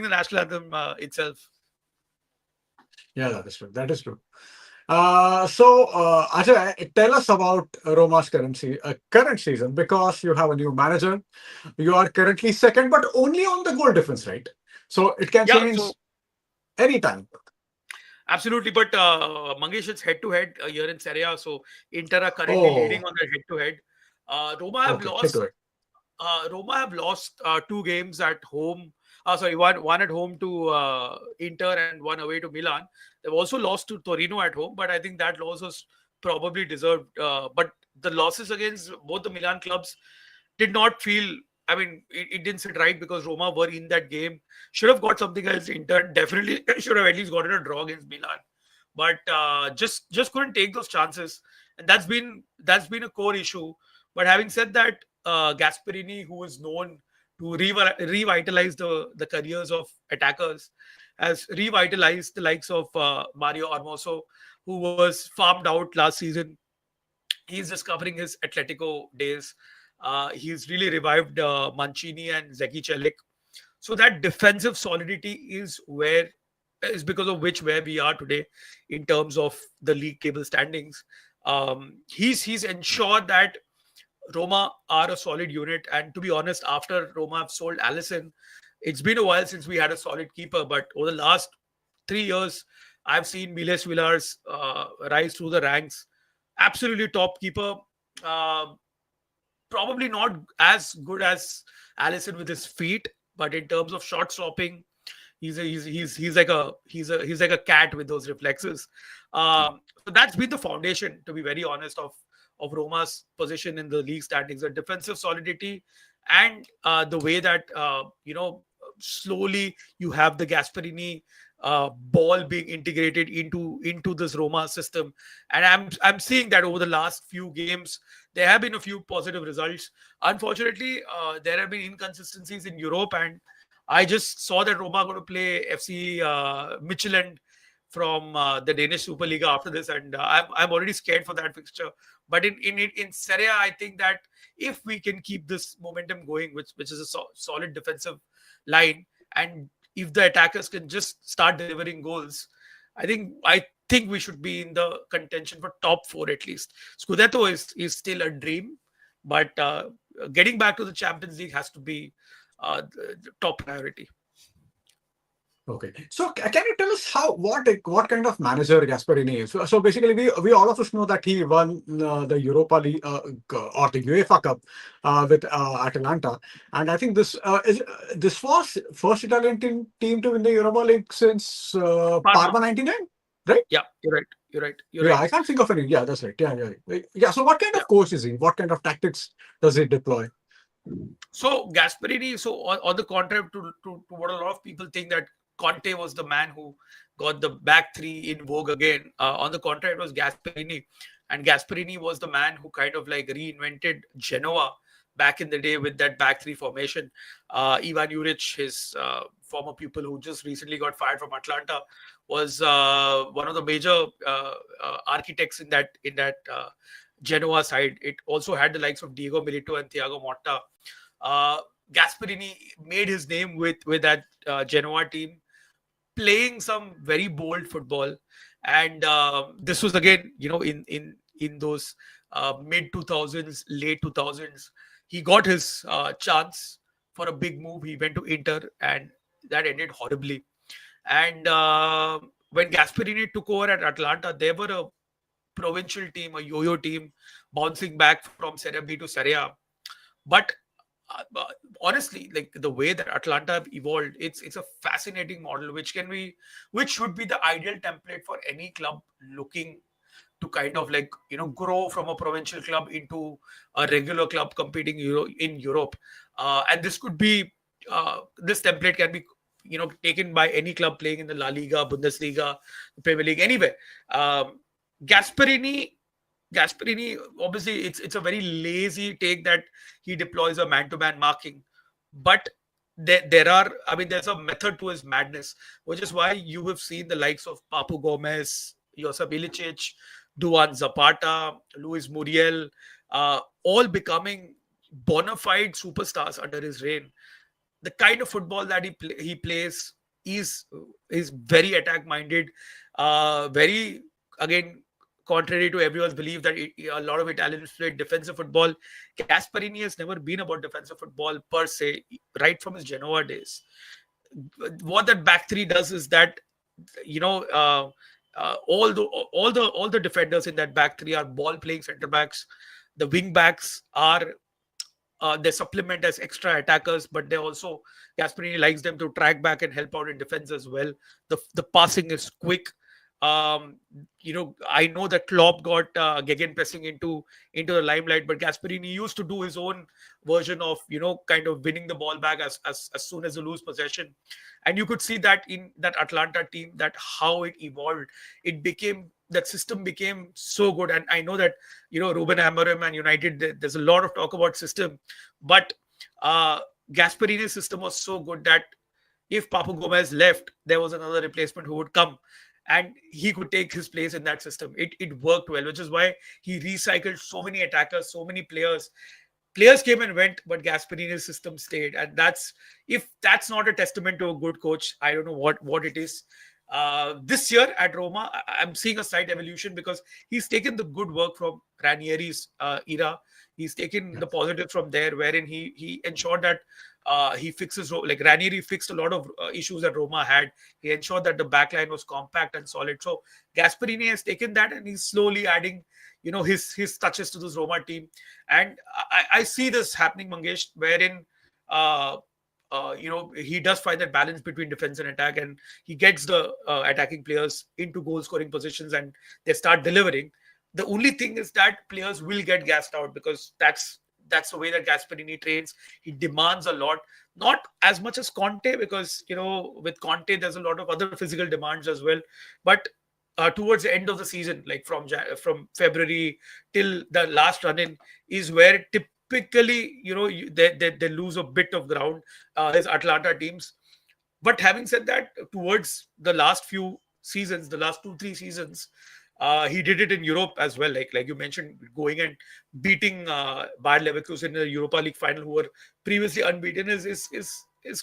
national anthem itself. Yeah, that is true. That is true. Ajay, tell us about Roma's current season, because you have a new manager. You are currently second, but only on the goal difference, right? So it can Yeah, change so anytime. absolutely. But Mangesh, it's head to head here in Serie A. So Inter are currently leading Oh, on their head to head. Roma have okay. Hit to lost. it. Roma have lost 2 games at home. Sorry, one at home to Inter and one away to Milan. They've also lost to Torino at home, but I think that loss was probably deserved. But the losses against both the Milan clubs did not feel. I mean, it didn't sit right because Roma were in that game. Should have got something else. Inter definitely should have at least gotten a draw against Milan, but just couldn't take those chances, and that's been a core issue. But having said that, Gasperini, who is known to revitalize the careers of attackers, has revitalized the likes of Mario Hermoso, who was farmed out last season. He's discovering his Atletico days. He's really revived Mancini and Zeki Celik. So that defensive solidity is because of which where we are today in terms of the league table standings. He's ensured that Roma are a solid unit. And to be honest, after Roma have sold Allison, it's been a while since we had a solid keeper. But over the last 3 years, I've seen Miles Villars rise through the ranks. Absolutely top keeper. Uh, Probably not as good as Allison with his feet, but in terms of shot stopping, he's like a cat with those reflexes. So that's been the foundation, to be very honest, of Roma's position in the league standings: the defensive solidity and the way that slowly you have the Gasperini ball being integrated into this Roma system. And I'm seeing that over the last few games there have been a few positive results. Unfortunately, there have been inconsistencies in Europe, and I just saw that Roma are going to play FC Michelin from the Danish Superliga after this, and I'm already scared for that fixture. But in Serie A, I think that if we can keep this momentum going, which is a solid defensive line, and if the attackers can just start delivering goals, I think we should be in the contention for top four at least. Scudetto is still a dream, but getting back to the Champions League has to be the top priority. Okay. So can you tell us what kind of manager Gasperini is? So basically, we all of us know that he won the Europa League or the UEFA Cup with Atalanta, and I think this was first Italian team to win the Europa League since Parma. Parma '99, right? Yeah, you're right. You're right. You're Yeah, right. I can't think of any. Yeah, that's right. Yeah, yeah, yeah. So what kind Yeah. of coach is he? What kind of tactics does he deploy? So Gasperini, so on the contrary to what a lot of people think that Conte was the man who got the back three in vogue again. On the contrary, it was Gasperini, and Gasperini was the man who kind of like reinvented Genoa back in the day with that back three formation. Ivan Juric, his former pupil who just recently got fired from Atlanta, was one of the major architects in that Genoa side. It also had the likes of Diego Milito and Thiago Motta. uh, Gasperini made his name with that Genoa team, playing some very bold football, and this was again, in those mid 2000s, late 2000s. He got his chance for a big move. He went to Inter, and that ended horribly. And when Gasperini took over at Atlanta, they were a provincial team, a yo-yo team, bouncing back from Serie B to Serie A. But honestly, like the way that Atlanta have evolved, it's a fascinating model, which should be the ideal template for any club looking to kind of like grow from a provincial club into a regular club competing in Europe. And this could be this template can be taken by any club playing in the La Liga, Bundesliga, Premier League, anywhere. um, Gasperini Gasperini, obviously, it's a very lazy take that he deploys a man-to-man marking, but there are, I mean, there's a method to his madness, which is why you have seen the likes of Papu Gomez, Josip Ilicic, Duan Zapata, Luis Muriel, all becoming bona fide superstars under his reign. The kind of football that he plays is is very attack minded, very, again, contrary to everyone's belief that a lot of Italians play defensive football. Gasparini has never been about defensive football per se, right from his Genoa days. What that back three does is that, you know uh, all the defenders in that back three are ball playing center backs. The wing backs are, they supplement as extra attackers, but they also, Gasperini likes them to track back and help out in defense as well. The passing is quick. I know that Klopp got Gegen pressing into the limelight, but Gasperini used to do his own version of kind of winning the ball back as soon as they lose possession. And you could see that in that Atlanta team, that how it evolved. That system became so good. And I know that Ruben Amorim and United, there's a lot of talk about system, but uh, Gasperini's system was so good that if Papu Gomez left, there was another replacement who would come, and he could take his place in that system. It worked well, which is why he recycled so many attackers, so many players. Players came and went, but Gasperini's system stayed, and if that's not a testament to a good coach, I don't know what it is. This year at Roma, I'm seeing a slight evolution because he's taken the good work from Ranieri's era. He's taken Yeah. the positives from there, wherein he ensured that he fixes, like Ranieri fixed a lot of issues that Roma had. He ensured that the backline was compact and solid. So Gasperini has taken that and he's slowly adding, his touches to this Roma team. And I see this happening, Mangesh, wherein uh, he does find that balance between defense and attack, and he gets the attacking players into goal scoring positions, and they start delivering. The only thing is that players will get gassed out because that's the way that Gasperini trains. He demands a lot, not as much as Conte, because with Conte there's a lot of other physical demands as well. But towards the end of the season, like from February till the last run in, is where typically they lose a bit of ground. His Atlanta teams. But having said that, towards the last few seasons, the last 2 3 seasons, he did it in Europe as well. Like you mentioned, going and beating Bayer Leverkusen in the Europa League final, who were previously unbeaten, is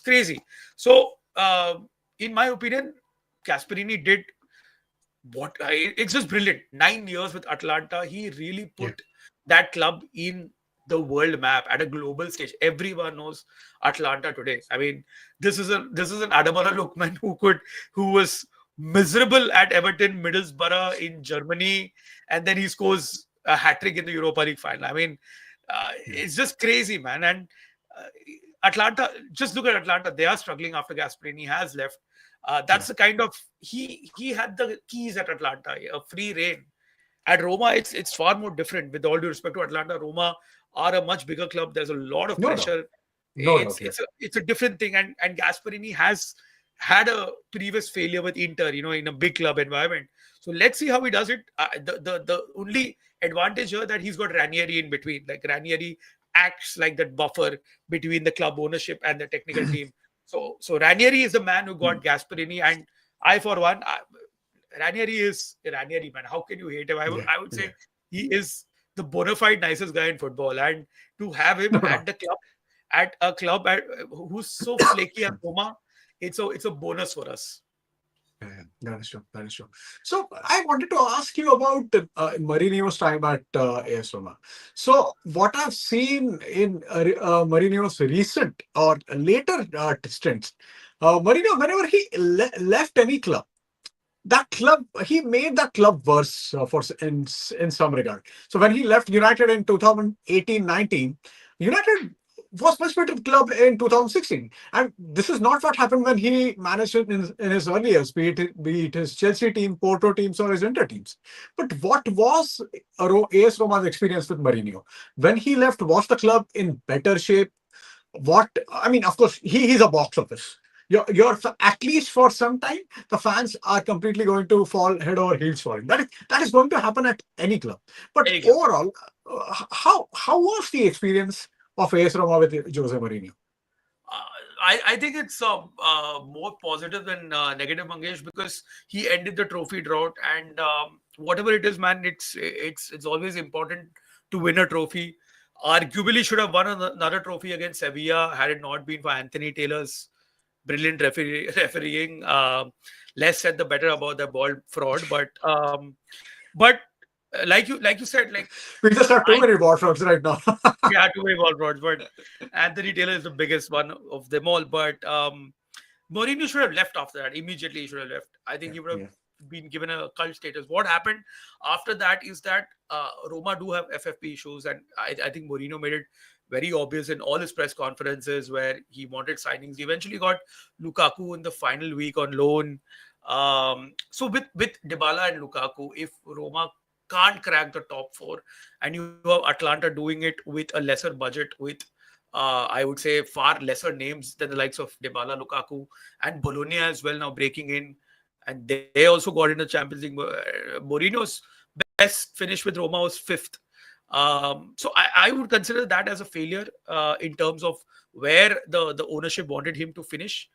crazy. So, in my opinion, Gasperini did it's just brilliant. 9 years with Atlanta, he really Yeah. put that club in the world map at a global stage. Everyone knows Atlanta today. I mean, this is an Ademola Lookman who was miserable at Everton, Middlesbrough in Germany, and then he scores a hat trick in the Europa League final. I mean, Yeah. it's just crazy, man. And uh, Atlanta, just look at Atlanta. They are struggling after Gasperini has left. That's Yeah. the kind of he had the keys at Atlanta, a free reign. At Roma, it's far more different. With all due respect to Atlanta, Roma are a much bigger club. There's a lot of No doubt. pressure. No It's doubt. Yeah. it's a it's a different thing. And Gasperini has had a previous failure with Inter, in a big club environment. So let's see how he does it. The only advantage here that he's got Ranieri in between. Like Ranieri acts like that buffer between the club ownership and the technical team. So Ranieri is the man who got Gasperini, and I for one, Ranieri is Ranieri, man. How can you hate him? Yeah. I would Yeah. say he is the bona fide nicest guy in football, and to have him No doubt. at a club who's so flaky at Roma, it's a bonus for us. Yeah, yeah, that is true. That is true. So I wanted to ask you about Mourinho's time at AS Roma. So what I've seen in Mourinho's recent or later stints, Mourinho, whenever he left any club, that club he made that club worse in some regard. So when he left United in 2018-19, United was much better club in 2016, and this is not what happened when he managed it in his early years, be it his Chelsea team, Porto teams, or his Inter teams. But what was AS Roma's experience with Mourinho when he left? Was the club in better shape? What I mean, of course, he's a box office. You're at least for some time, the fans are completely going to fall head over heels for him. That is going to happen at any club. But Any club. overall, how was the experience of AS Roma with Jose Mourinho? Uh, I think it's more positive than negative, Mangesh, because he ended the trophy drought, and whatever it is, man, it's always important to win a trophy. Arguably, should have won another trophy against Sevilla had it not been for Anthony Taylor's brilliant refereeing. Less said, the better about the ball fraud, but like you said, like We just have too I many ball frogs right now. yeah, two-way ball frauds, but Anthony Taylor is the biggest one of them all. But Mourinho should have left after that. Immediately, he should have left. I think Yeah, he would have yeah, been given a cult status. What happened after that is that Roma do have FFP issues, and I think Mourinho made it very obvious in all his press conferences where he wanted signings. He eventually got Lukaku in the final week on loan. So with Dybala and Lukaku, if Roma can't crack the top four, and you have Atlanta doing it with a lesser budget, with I would say far lesser names than the likes of Dybala, Lukaku, and Bologna as well now breaking in, and they also got into Champions League. Mourinho's best finish with Roma was fifth. So I would consider that as a failure in terms of where the ownership wanted him to finish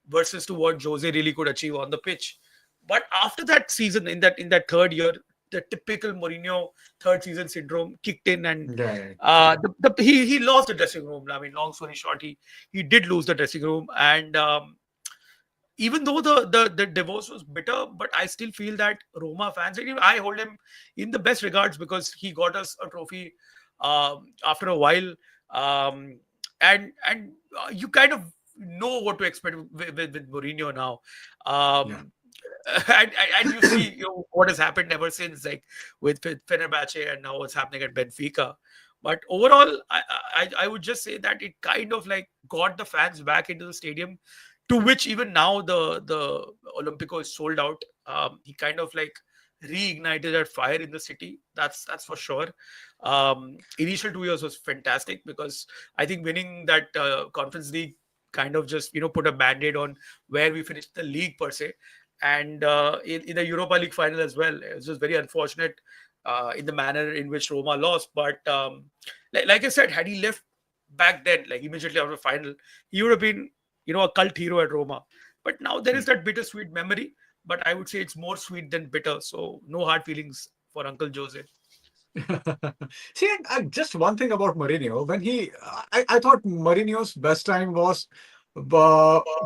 versus to what Jose really could achieve on the pitch. But after that season, in that third year, the typical Mourinho third season syndrome kicked in, and yeah, he lost the dressing room. I mean, long story short, he did lose the dressing room, and even though the divorce was bitter, but I still feel that Roma fans, and I hold him in the best regards because he got us a trophy after a while, um, and you kind of know what to expect with Mourinho now. yeah, Um, and you see what has happened ever since, like with Fenerbahce and now what's happening at Benfica. But overall, I would just say that it kind of like got the fans back into the stadium, to which even now the Olympico is sold out. He kind of like reignited that fire in the city. That's for sure. Initial 2 years was fantastic because I think winning that Conference League kind of just put a band-aid on where we finished the league per se, and in the Europa League final as well. It was just very unfortunate in the manner in which Roma lost. But like I said, had he left back then, like immediately after the final, he would have been a cult hero at Roma. But now there is that bittersweet memory. But I would say it's more sweet than bitter. So no hard feelings for Uncle Jose. See, just one thing about Mourinho. When I thought Mourinho's best time was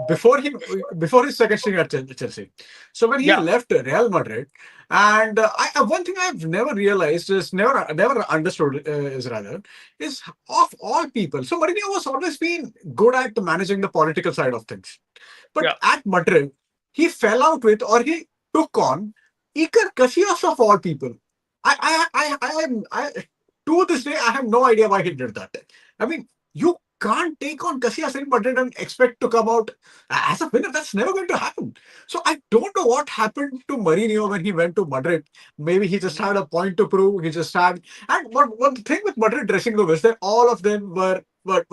before he before his second string at Chelsea. So when he Yeah, left Real Madrid, and one thing I've never realized is never understood is rather is of all people. So Mourinho was always been good at managing the political side of things, but yeah, at Madrid he fell out with or he took on Iker Casillas of all people. I to this day I have no idea why he did that. I mean, you can't take on Casillas in Madrid and expect to come out as a winner. That's never going to happen. So I don't know what happened to Mourinho when he went to Madrid. Maybe he just mhm, had a point to prove. He just had, and one thing with Madrid dressing room is that all of them were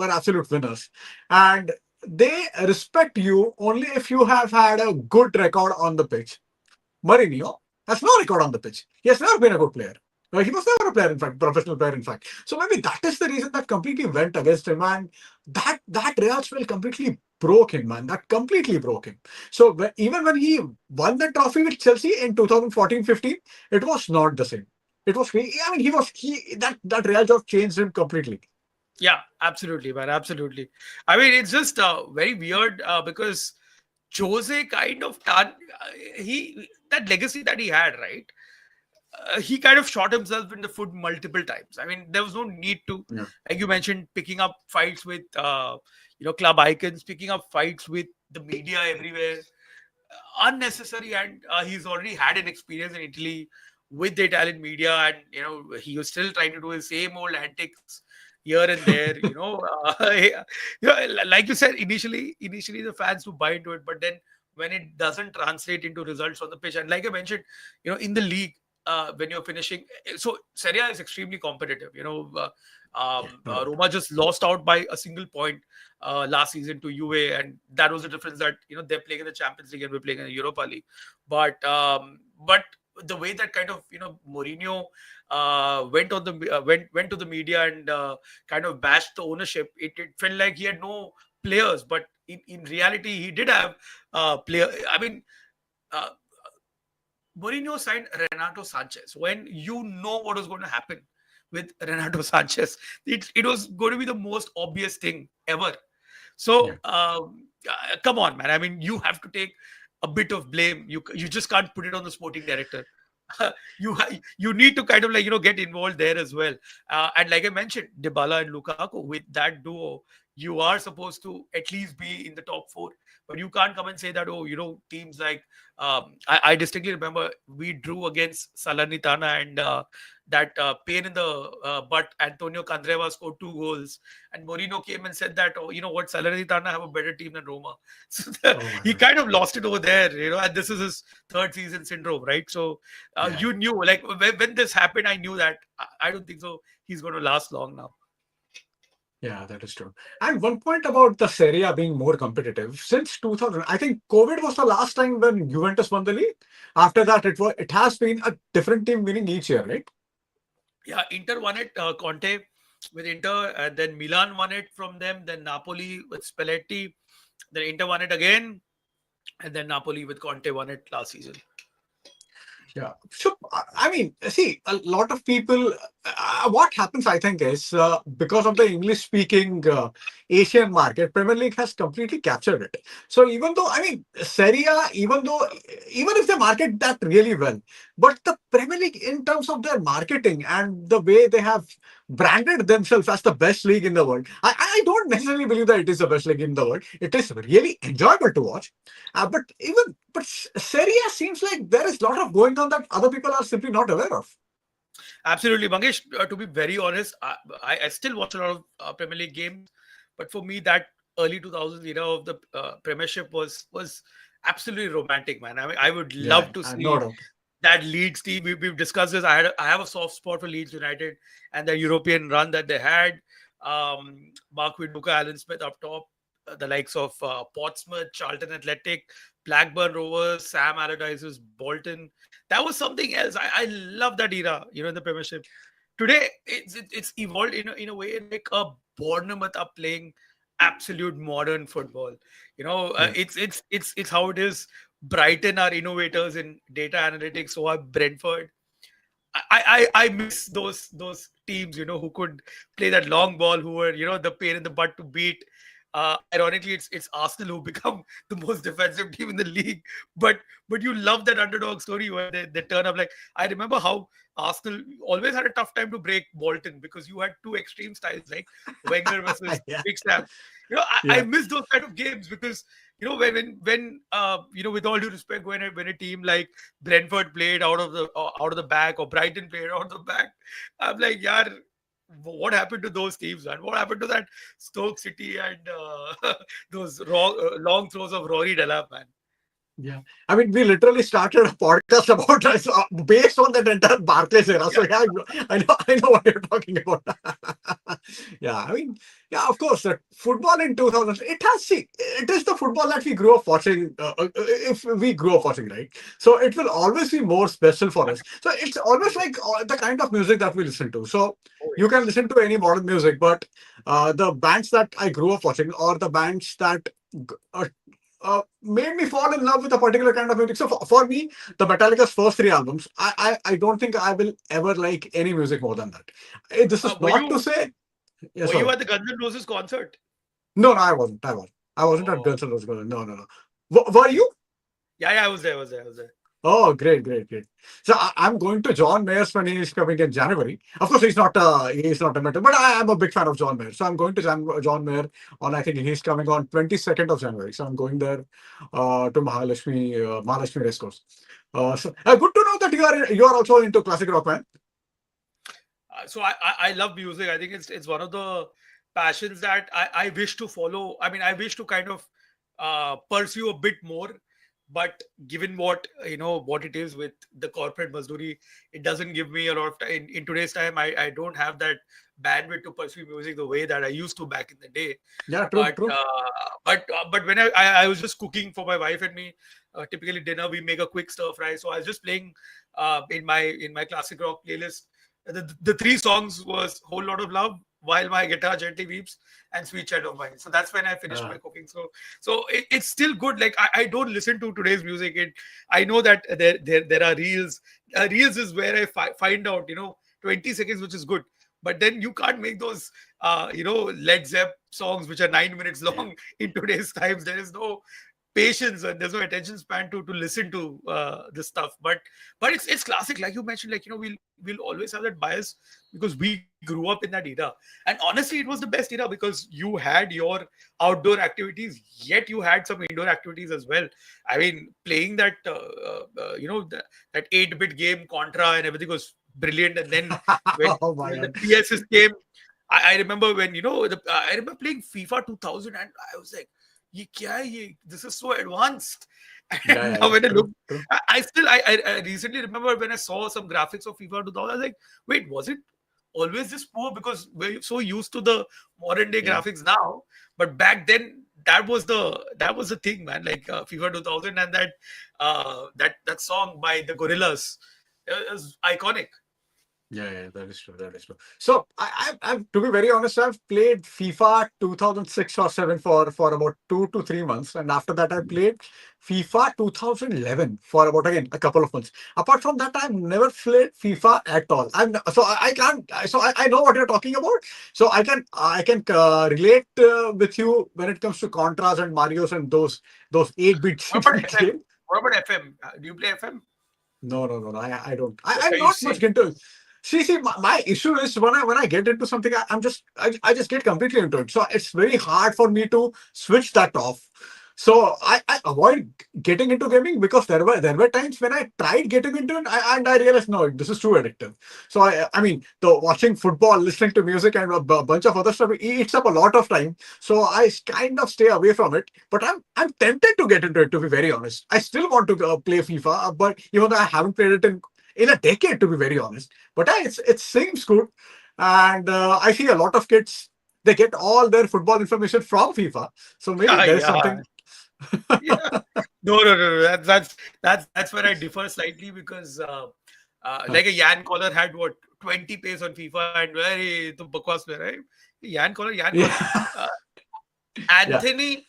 absolute winners, and they respect you only if you have had a good record on the pitch. Mourinho has no record on the pitch. He has never been a good player. He was never a player, in fact, professional player, in fact. So maybe that is the reason that completely went against him, and that Real spell completely broke him, man. That completely broke him. So even when he won the trophy with Chelsea in 2014-15, it was not the same. It was, I mean, that Real job changed him completely. yeah, absolutely, man, absolutely. I mean, it's just very weird because Jose kind of he that legacy that he had, right? He kind of shot himself in the foot multiple times. I mean, there was no need to, Yeah. like you mentioned, picking up fights with club icons, picking up fights with the media everywhere, unnecessary. And he's already had an experience in Italy with the Italian media, and he was still trying to do his same old antics here and there. Like you said, initially the fans would buy into it, but then when it doesn't translate into results on the pitch, and like I mentioned, in the league. When you're finishing, so Serie A is extremely competitive. Yeah. Roma just lost out by a single point last season to UA, and that was the difference that they're playing in the Champions League and we're playing in the Europa League. But the way that kind of Mourinho went on the went to the media and kind of bashed the ownership, it felt like he had no players, but in reality he did have player. I mean. Uh, Mourinho signed Renato Sanchez when you know what was going to happen with Renato Sanchez. It was going to be the most obvious thing ever. Yeah. So come on, man. I mean, you have to take a bit of blame. You just can't put it on the sporting director. You need to kind of like get involved there as well. And like I mentioned, Dybala and Lukaku, with that duo, you are supposed to at least be in the top four. But you can't come and say that, oh, teams like I distinctly remember we drew against Salernitana, and that pain in the butt Antonio Candreva scored 2 goals, and Mourinho came and said that, oh, you know what, Salernitana have a better team than Roma. So Oh my he God. kind of lost it over there, and this is his third season syndrome, right? So Yeah. you knew, like when this happened, I knew that I don't think so. He's going to last long now. Yeah, that is true. And one point about the Serie A being more competitive since 2000, I think COVID was the last time when Juventus won the league. After that, it has been a different team winning each year, right? Yeah, Inter won it. Conte with Inter, and then Milan won it from them. Then Napoli with Spalletti. Then Inter won it again, and then Napoli with Conte won it last season. Yeah. So, I mean, see, a lot of people, what happens, I think, is because of the English speaking Asian market, Premier League has completely captured it. So, even though, I mean, Serie A, even if they market that really well, but the Premier League, in terms of their marketing and the way they have branded themselves as the best league in the world, I don't necessarily believe that it is the best league in the world. It is really enjoyable to watch. But Serie A seems like there is a lot of going on that other people are simply not aware of. Absolutely, Mangesh. To be very honest, I still watch a lot of Premier League games, but for me, that early 2000s era of the Premiership was absolutely romantic, man. I mean, I would Yeah, love to no see doubt. that Leeds team. We've discussed this. I have a soft spot for Leeds United and the European run that they had. Mark Viduka, Alan Smith up top, the likes of Portsmouth, Charlton Athletic, Blackburn Rovers, Sam Allardyce's Bolton. That was something else. I love that era, in the Premiership. Today, it's evolved in a way like a Bournemouth are playing absolute modern football. Yeah, It's how it is. Brighton are innovators in data analytics, so are Brentford. I miss those teams, who could play that long ball, who were, the pain in the butt to beat. Ironically, it's Arsenal who become the most defensive team in the league. But you love that underdog story where they turn up. Like, I remember how Arsenal always had a tough time to break Bolton because you had two extreme styles like Wenger versus Yeah, Big Sam. I yeah. miss those kind of games because when with all due respect, when a team like Brentford played out of the back, or Brighton played out of the back, I'm like, yeah, what happened to those teams, man? What happened to that Stoke City and those long throws of Rory Delap, man? Yeah, I mean, we literally started a podcast about us based on that entire Barclays era. Yeah. So yeah, I know what you're talking about. Yeah, I mean, yeah, of course, that football in 2000, it is the football that we grew up watching. If we grew up watching, right? So it will always be more special for us. So it's always like the kind of music that we listen to. So Oh you can yes. listen to any modern music, but the bands that I grew up watching, or the bands that made me fall in love with a particular kind of music. So for me, the Metallica's first three albums, I don't think I will ever like any music more than that. This is Were not to you say, yeah, were you sorry. at the Guns N' Roses concert? No, no, I wasn't. I wasn't at Oh Guns N' Roses. No, no, no. Were you? yeah, yeah, I was there. I was there. I was there. Oh, great, great, great. So I'm going to John Mayer's when he's coming in January. Of course, he's not a metal, but I am a big fan of John Mayer. So I'm going to John Mayer on, I think he's coming on 22nd of January. So I'm going there to Mahalakshmi Racecourse. Good to know that you are also into classic rock, man. So I love music. I think it's one of the passions that I wish to follow. I mean, I wish to kind of pursue a bit more, but given what it is with the corporate Mazduri, it doesn't give me a lot of time. In today's time, I don't have that bandwidth to pursue music the way that I used to back in the day. Yeah, true, But true. when I was just cooking for my wife and me, typically dinner we make a quick stir fry. So I was just playing in my classic rock playlist. The three songs was Whole Lot of Love, While My Guitar Gently Weeps, and Sweet Child of Mine. So that's when I finished Uh, my cooking. So it's still good. Like, I don't listen to today's music. I know that there are reels. Reels is where I find out 20 seconds, which is good. But then you can't make those Led Zepp songs which are 9 minutes yeah. long in today's times. There is no patience and there's no attention span to listen to this stuff. But it's classic, like you mentioned. Like, we'll always have that bias because we grew up in that era. And honestly, it was the best era because you had your outdoor activities, yet you had some indoor activities as well. I mean, playing that 8-bit game Contra and everything was brilliant. And then when Oh my when the God. PSs came, I remember when I remember playing FIFA 2000, and I was like, ये क्या है ये? This is so advanced. Yeah, And yeah, now yeah. when I look, True, true. I recently remember when I saw some graphics of FIFA 2000, I was like, wait, was it always this poor? Because we're so used to the modern day Yeah. graphics now, but back then that was the thing, man. Like, FIFA 2000, and that song by the Gorillas is iconic. Yeah, yeah, that is true. That is true. So, to be very honest, I've played FIFA 2006 or 7 for about 2 to 3 months, and after that, I played FIFA 2011 for about again a couple of months. Apart from that, I've never played FIFA at all. I can't. I know what you're talking about. So I can relate with you when it comes to Contras and Mario's and those 8-bit What about FM? games. What about FM? Do you play FM? No, no, no, no. I don't. I'm Okay, you not much see. into. See, my issue is when I get into something, I just get completely into it. So it's very hard for me to switch that off. So I avoid getting into gaming because there were times when I tried getting into it and I realized no, this is too addictive. So I mean the watching football, listening to music and a bunch of other stuff it eats up a lot of time. So kind of stay away from it. But I'm tempted to get into it, to be very honest. I still want to play FIFA, but even though I haven't played it in a decade, to be very honest. But it seems good, and I see a lot of kids. They get all their football information from FIFA, so maybe Yeah, there's yeah. something. Yeah. No, no, no, no. That's where I differ slightly because like a Jan Collar had what 20 pace on FIFA and very the bakwas player, right? Jan Collar. Yeah, Uh, yeah. Anthony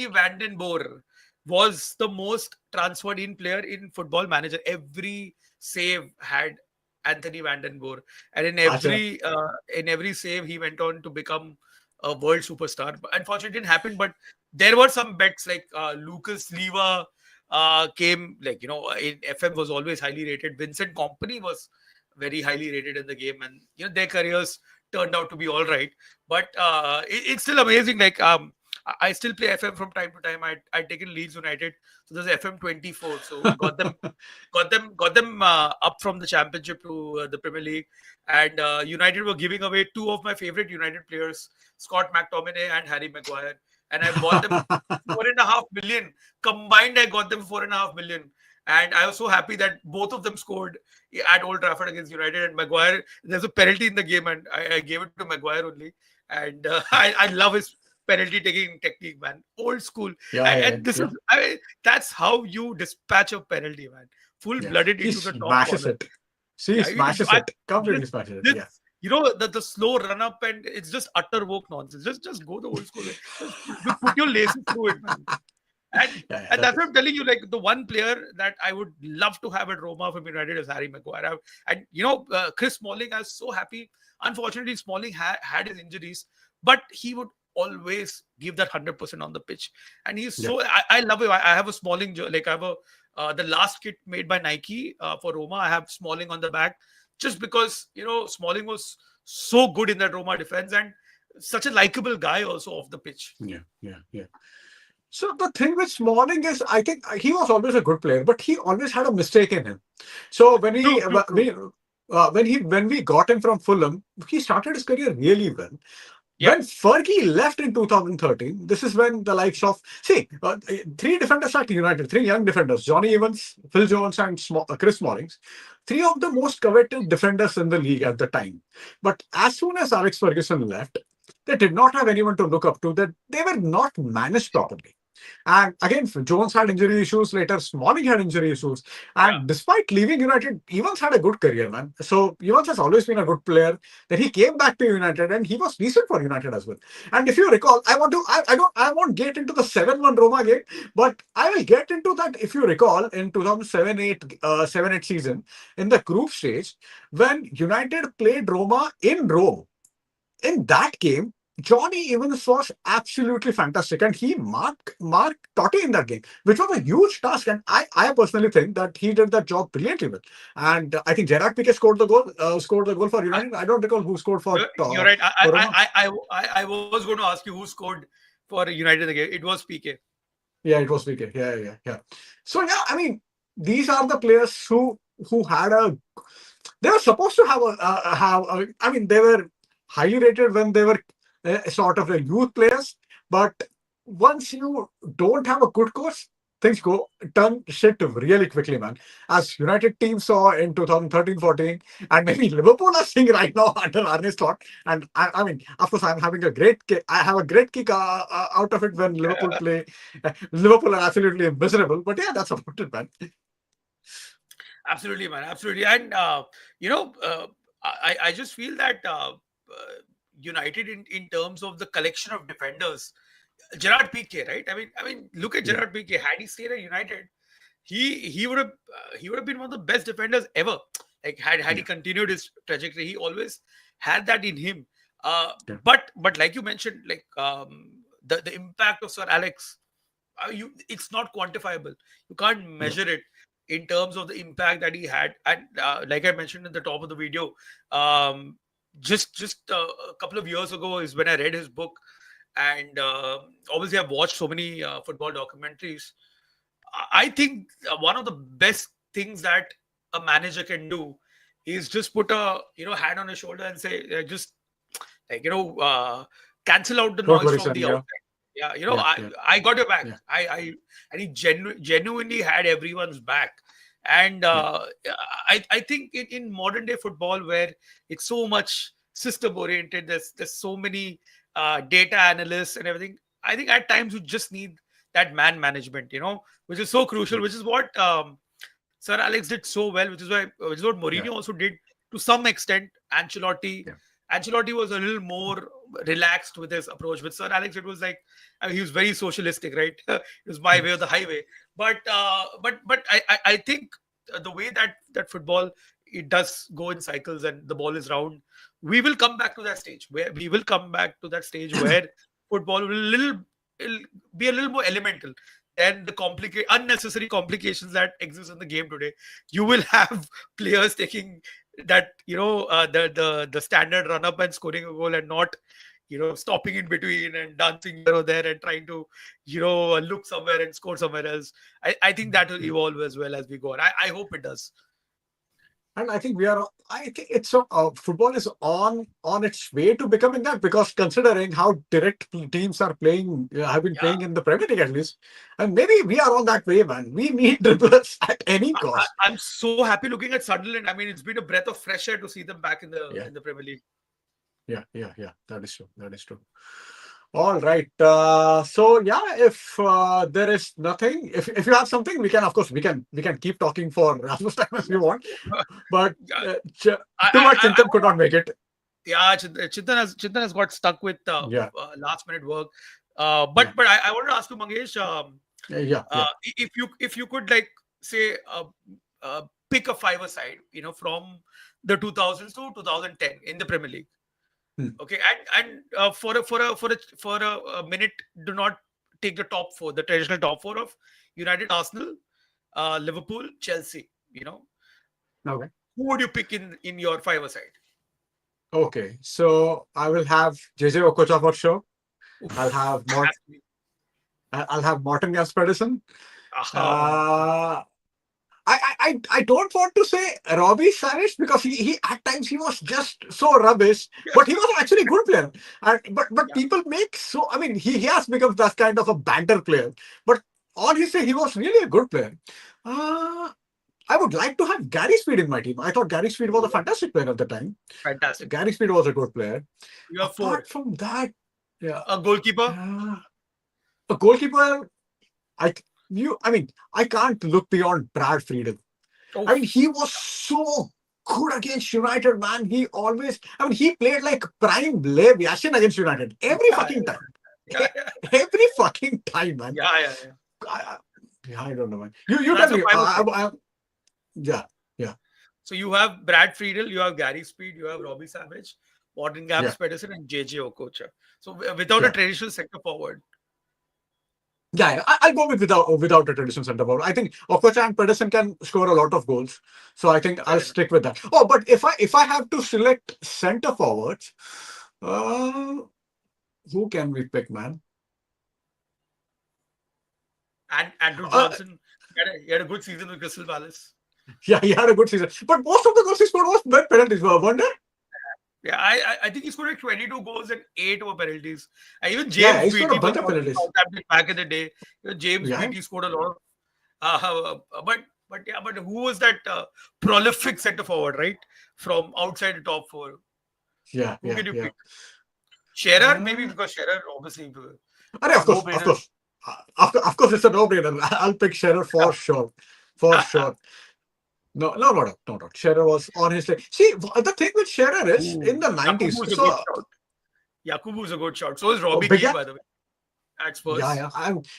Vanden Boer was the most transferred in player in Football Manager. Every save had Anthony Vanden Boer, and Acha. in every save he went on to become a world superstar. But unfortunately, it didn't happen. But there were some bets like Lucas Leiva came, like, in FM was always highly rated. Vincent Company was very highly rated in the game, and their careers turned out to be all right. But it's still amazing. Like, I still play FM from time to time. I'd taken Leeds United, so there's FM 24. So got them up from the championship to the Premier League, and United were giving away two of my favorite United players, Scott McTominay and Harry Maguire, and I bought them 4.5 million combined. I got them 4.5 million, and I was so happy that both of them scored at Old Trafford against United. And Maguire, there's a penalty in the game, and I gave it to Maguire only, and I love his penalty taking technique, man. Old school. Yeah, yeah, And this is, yeah, I mean, that's how you dispatch a penalty, man. Full yeah. blooded He into the top smashes corner. it. See, he Yeah, smashes I, it. Completely this, smashes it. this, Yeah. the slow run up, and it's just utter woke nonsense. Just go the old school way. Just put your laces through it, man. And Yeah, yeah, and that that's what is. I'm telling you. Like, the one player that I would love to have at Roma from United is Harry Maguire. And Chris Smalling, I was so happy. Unfortunately, Smalling had his injuries, but he would always give that 100% on the pitch. And he's Yeah. so, I love it. I have a Smalling, like, I have a the last kit made by Nike for Roma. I have Smalling on the back, just because Smalling was so good in that Roma defense, and such a likable guy also off the pitch. Yeah, yeah, yeah. So the thing with Smalling is, I think he was always a good player, but he always had a mistake in him. So when True, he true, true. when we got him from Fulham, he started his career really well. Yeah, When Fergie left in 2013, this is when the likes of, see, three defenders at United, three young defenders, Johnny Evans, Phil Jones, and Chris Smalling, three of the most coveted defenders in the league at the time. But as soon as Alex Ferguson left, they did not have anyone to look up to. That they were not managed properly. And again, Jones had injury issues. Later, Smalling had injury issues. yeah. And despite leaving United, Evans had a good career, man. So Evans has always been a good player. Then he came back to United, and he was decent for United as well. And if you recall, I won't get into the 7-1 Roma game, but I will get into that. If you recall, in 2007-8 season, in the group stage, when United played Roma in Rome, in that game, Johnny Evans was absolutely fantastic, and he marked Totti in that game, which was a huge task. And I personally think that he did that job brilliantly well. And I think Gerard Piqué scored the goal for United. I don't recall who scored You're right. for Roma. I was going to ask you who scored for United in the game. It was PK. Yeah, it was Piqué. Yeah, yeah, yeah. So yeah, I mean, these are the players who had a. They were supposed to I mean, they were highly rated when they were sort of the youth players. But once you don't have a good coach, things go turn shit really quickly, man. As United team saw in 2013-14, and maybe Liverpool are seeing right now under Arne Slot. And I mean, of course, I'm having a great kick. I have a great kick out of it when Liverpool play. Liverpool are absolutely miserable, but yeah, that's about it, man. Absolutely, man. Absolutely. And I just feel that United, in terms of the collection of defenders, Gerard Piqué, right? I mean, look at Yeah, Gerard Piqué. Had he stayed at United, he would have been one of the best defenders ever. Like, had he yeah, continued his trajectory, he always had that in him. yeah, But like you mentioned, like, the impact of Sir Alex, it's not quantifiable. You can't yeah, measure it in terms of the impact that he had. And like I mentioned in the top of the video, just a couple of years ago is when I read his book, and obviously I've watched so many football documentaries. I think one of the best things that a manager can do is just put a hand on his shoulder and say, just, like, cancel out the don't noise worry, from son. the Yeah, outside. Yeah, yeah, I yeah, I got your back. yeah, I And he genuinely had everyone's back. And yeah, I think in modern day football, where it's so much system oriented, there's so many data analysts and everything. I think at times you just need that man management, which is so crucial, yeah, which is what Sir Alex did so well, which is what Mourinho yeah, also did to some extent. Ancelotti was a little more relaxed with his approach. With Sir Alex, it was like, I mean, he was very socialistic, right? It was my yeah, way or the highway. But I think the way that football, it does go in cycles, and the ball is round. we will come back to that stage where we will come back to that stage where football will be a little more elemental than the unnecessary complications that exist in the game today. You will have players taking that, the standard run up and scoring a goal, and not, stopping in between and dancing here or there and trying to, look somewhere and score somewhere else. I think that will evolve as well as we go on. I hope it does. And I think I think it's football is on its way to becoming that, because considering how direct teams are playing, have been Yeah. playing in the Premier League at least, and maybe we are on that way, man. We need dribblers at any cost. I'm so happy looking at Sunderland. I mean, it's been a breath of fresh air to see them back in the Yeah, Premier League. yeah. That is true. That is true. All right. So yeah, if there is nothing, if you have something, we can, of course, we can keep talking for as much time as we want. But Yeah, too much I Chintan could not make it. yeah, Chintan has got stuck with Yeah, last minute work. yeah, But I wanted to ask you, Mangesh, yeah. if you could, like, say, pick a five side, from the 2000s to 2010 in the Premier League. Hmm. Okay, and for a minute, do not take the top four, the traditional top four of United, Arsenal, Liverpool, Chelsea. Okay. Who would you pick in your five side? Okay. So I will have JJ Okocha for sure. I'll Oof, have has to be. I'll have Morten Gaspersen. Ah, Uh, I don't want to say Robbie Savage, because he at times he was just so rubbish, but he was actually a good player. And but yeah, people make so, I mean, he has become that kind of a banter player. But on his day, he was really a good player. Uh, I would like to have Gary Speed in my team. I thought Gary Speed was a fantastic player at the time. fantastic. Gary Speed was a good player. You have four. Apart from that, yeah, A goalkeeper. uh, a goalkeeper. I I mean, I can't look beyond Brad Friedel. I Oh, mean, he was so good against United, man. He always, I mean, he played like prime Lev Yashin against United every yeah, fucking time. yeah, yeah, Every fucking time, man. yeah, yeah, yeah. I, I don't know, man. You So tell that's a me. five side. Yeah, yeah, So you have Brad Friedel, you have Gary Speed, you have Robbie Savage, Morgan yeah, Gaps Pedersen, and JJ Okocha. So without a yeah. traditional centre forward. Yeah, I'll go with without a traditional centre forward. I think Okocha and Pedersen can score a lot of goals, so I think I'll Fair enough. stick with that. Oh, but if I have to select centre forwards, uh, who can we pick, man? And Andrew Uh, Johnson, he had a good season with Crystal Palace. yeah, he had a good season, but most of the goals he scored was by penalties. Wonder? Yeah, I think he scored like 22 goals and 8 were penalties. And even Yeah, James he scored a Beattie for bunch of penalties. Southampton back in the day. James Yeah, Beattie scored a lot of. But who was that prolific centre forward, right? From outside the top four. yeah, Who yeah, can you yeah. pick? Shearer, maybe, Uh, because Shearer, obviously, of no course, of brainer. course. Of course, it's a no-brainer. I'll pick Shearer for sure. For sure. No. Shearer was on his day. See, the thing with Shearer is in Ooh, the Yakubu 90s. is a good So, shout. Yakubu is a good shout. So is oh, Robbie big Keane, by the way, at Yeah, Spurs.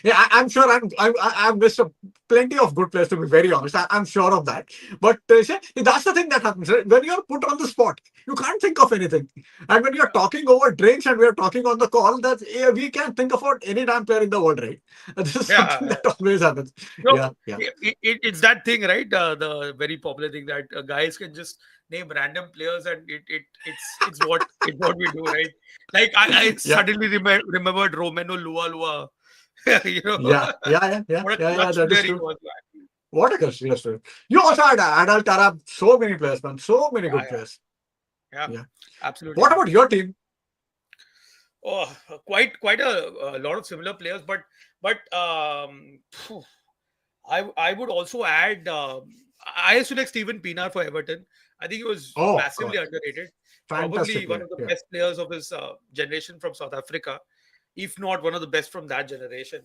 yeah. I'm sure I've missed plenty of good players, to be very honest. I'm sure of that. But see, that's the thing that happens, right? When you're put on the spot, you can't think of anything. And when you're talking over drinks and we're talking on the call, that we can't think about any damn player in the world, right? This is Yeah. something that always happens. No, Yeah, yeah, it's that thing, right? The very popular thing that guys can just name random players, and it's what we do, right? Like I yeah, suddenly remembered Romano Lualua. you know, what a yeah. clutch That is player he true. was, man. What a question, yes, sir. You also had adult Arab, so many players, man. So many Yeah, good yeah, players. yeah. Yeah. Absolutely, What man. about your team? Oh, quite a lot of similar players, but phew, I would also add I used to like Steven Pienaar for Everton. I think he was Oh, massively God. underrated. Fantastic Probably one player. of the Yeah. best players of his generation from South Africa, if not one of the best from that generation.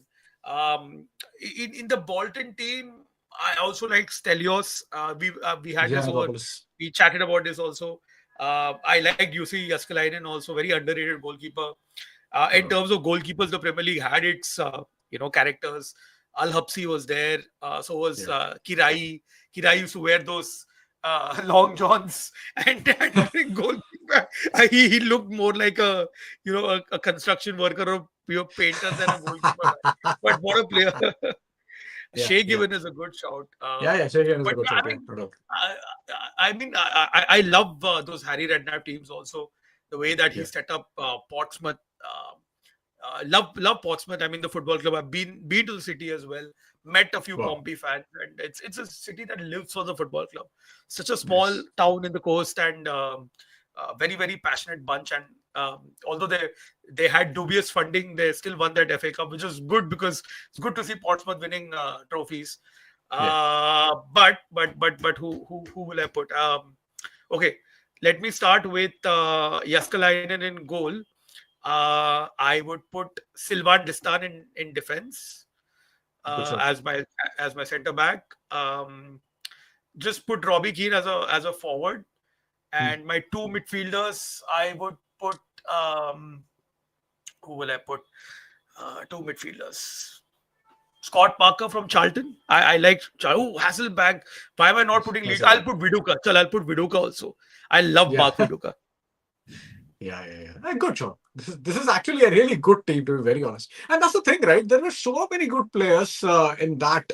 In the Bolton team, I also like Stelios. We had this over. Giannopoulos. We chatted about this also. I liked UC Jaskalainen, also very underrated goalkeeper. In Oh, terms of goalkeepers, the Premier League had its characters. Al Hapsi was there. So was yeah. Kirai. Kirai used to wear those long johns and bring goal. He looked more like a construction worker or pure painter than a goalkeeper. But what a player! Yeah, Shea yeah, Given is a good shout. yeah. Shaken is a But good yeah, shot. Yeah, no doubt. I love those Harry Redknapp teams also. The way that he Yeah, set up Portsmouth. Love Portsmouth. I mean, the football club. I've been to the city as well. Met a few wow, Pompey fans, and it's a city that lives for the football club. Such a small nice. town in the coast, and very passionate bunch. And although they had dubious funding, they still won that FA Cup, which is good because it's good to see Portsmouth winning trophies. Yeah, But who will I put? Okay, let me start with Jaskalainen in goal. I would put Silvan Distan in defense good uh, shot. as my as my center back. Just put Robbie Keane as a forward, Hmm. and my two midfielders. I would put who will I put? Two midfielders. Scott Parker from Charlton. I like Hasselbank. Why am I not putting Leeds? I'll Hasselbank. put Viduka. I'll put Viduka also. I love Yeah, Mark Viduka. yeah. Good job. This is actually a really good team, to be very honest. And that's the thing, right? There were so many good players in that.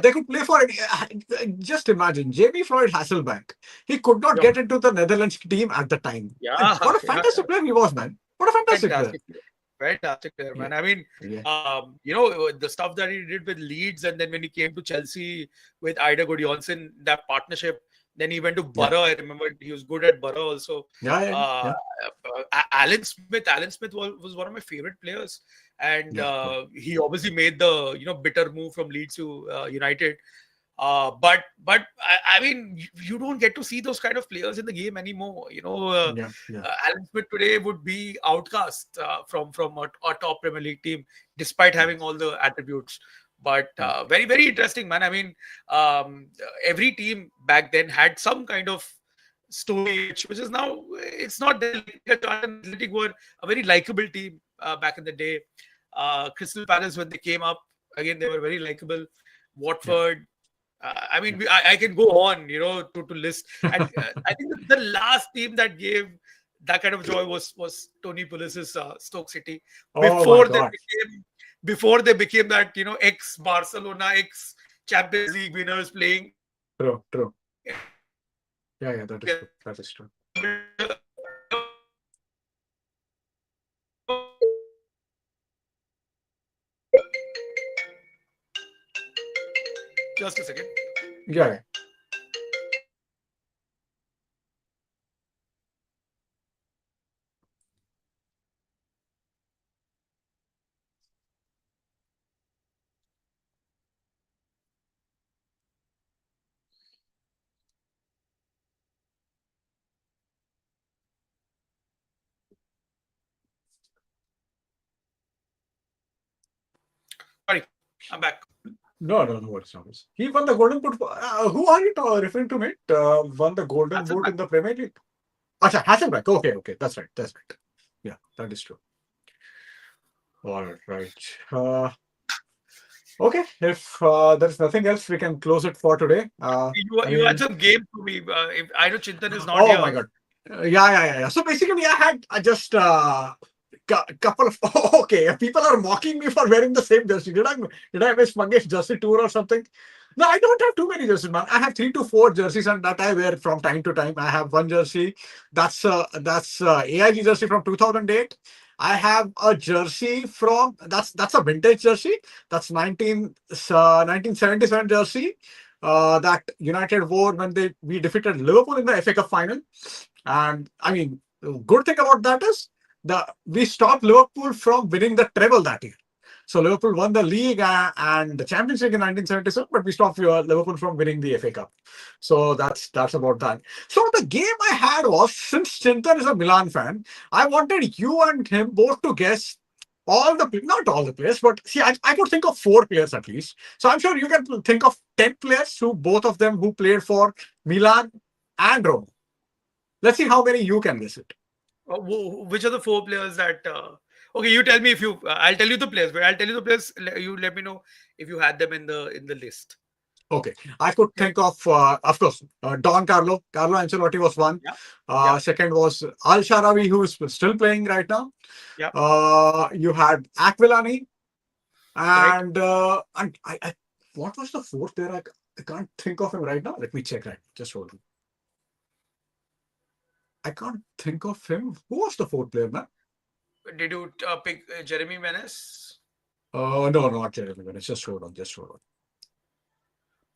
They could play for any. Just imagine Jamie Floyd Hasselbank. He could not Yep. get into the Netherlands team at the time. And Yeah, what a yeah. fantastic player he was, man. What a fantastic player. Fantastic player. Fantastic player, Yeah, man. I mean, yeah, the stuff that he did with Leeds, and then when he came to Chelsea with Ida Gudjohnsen, that partnership. Then he went to yeah, Borough. I remember he was good at Borough also. Uh, yeah, Alan Smith. Alan Smith was one of my favorite players, and yeah, yeah. he obviously made the bitter move from Leeds to United. But I mean, you don't get to see those kind of players in the game anymore. Yeah. Alan Smith today would be outcast from a top Premier League team, despite Yeah, having all the attributes. But yeah. very interesting, man. I mean, every team back then had some kind of story, which is now it's not there. Like Charlton Athletic were a very likable team back in the day. Crystal Palace when they came up again, they were very likable. Yeah. Watford. I mean, Yeah. I can go on, to list. And I think the last team that gave that kind of joy was Tony Pulis's Stoke City Oh my before they God. became that ex Barcelona, ex Champions League winners playing True, true. Yeah, together. yeah, that is true. That is true. Just a second. Yeah, yeah. Sorry, I'm back. No worries, no worries. He won the Golden Boot. Who are you referring to, mate? Won the Golden Boot Hasselback. in the Premier League? Acha, Hasselbeck. Okay. That's right. Yeah, that is true. All right. Uh, okay, if there's nothing else, we can close it for today. I You had mean, some game for me. If I know Chintan is not oh my here. God. Yeah. So basically, I had just couple of okay. People are mocking me for wearing the same jersey. Did I miss Mangesh jersey tour or something? No, I don't have too many jerseys, man. I have 3 to 4 jerseys, and that I wear from time to time. I have one jersey that's AIG jersey from 2008. I have a jersey from that's a vintage jersey. That's 1977 jersey that United wore when we defeated Liverpool in the FA Cup final. And I mean, the good thing about that is the we stopped Liverpool from winning the treble that year. So Liverpool won the league and the Champions League in 1977, but we stopped Liverpool from winning the FA Cup. So that's about that. So the game I had was, since Chintan is a Milan fan, I wanted you and him both to guess not all the players, but see, I could think of 4 players at least. So I'm sure you can think of 10 players who both of them who played for Milan and Roma. Let's see how many you can guess it. Which are the four players that? Okay, you tell me if you. I'll tell you the players, but I'll tell you the players. You let me know if you had them in the list. Okay, I could Yeah, think of course, Don Carlo Ancelotti was one. yeah, yeah, Second was Al Sharawi, who is still playing right now. yeah. You had Aquilani, Right. and what was the fourth there? I can't think of him right now. Let me check. Right, just hold on. I can't think of him. Who was the fourth player, man? Did you pick Jeremy Menes, No, not Jeremy. It's just hold on. Just hold on.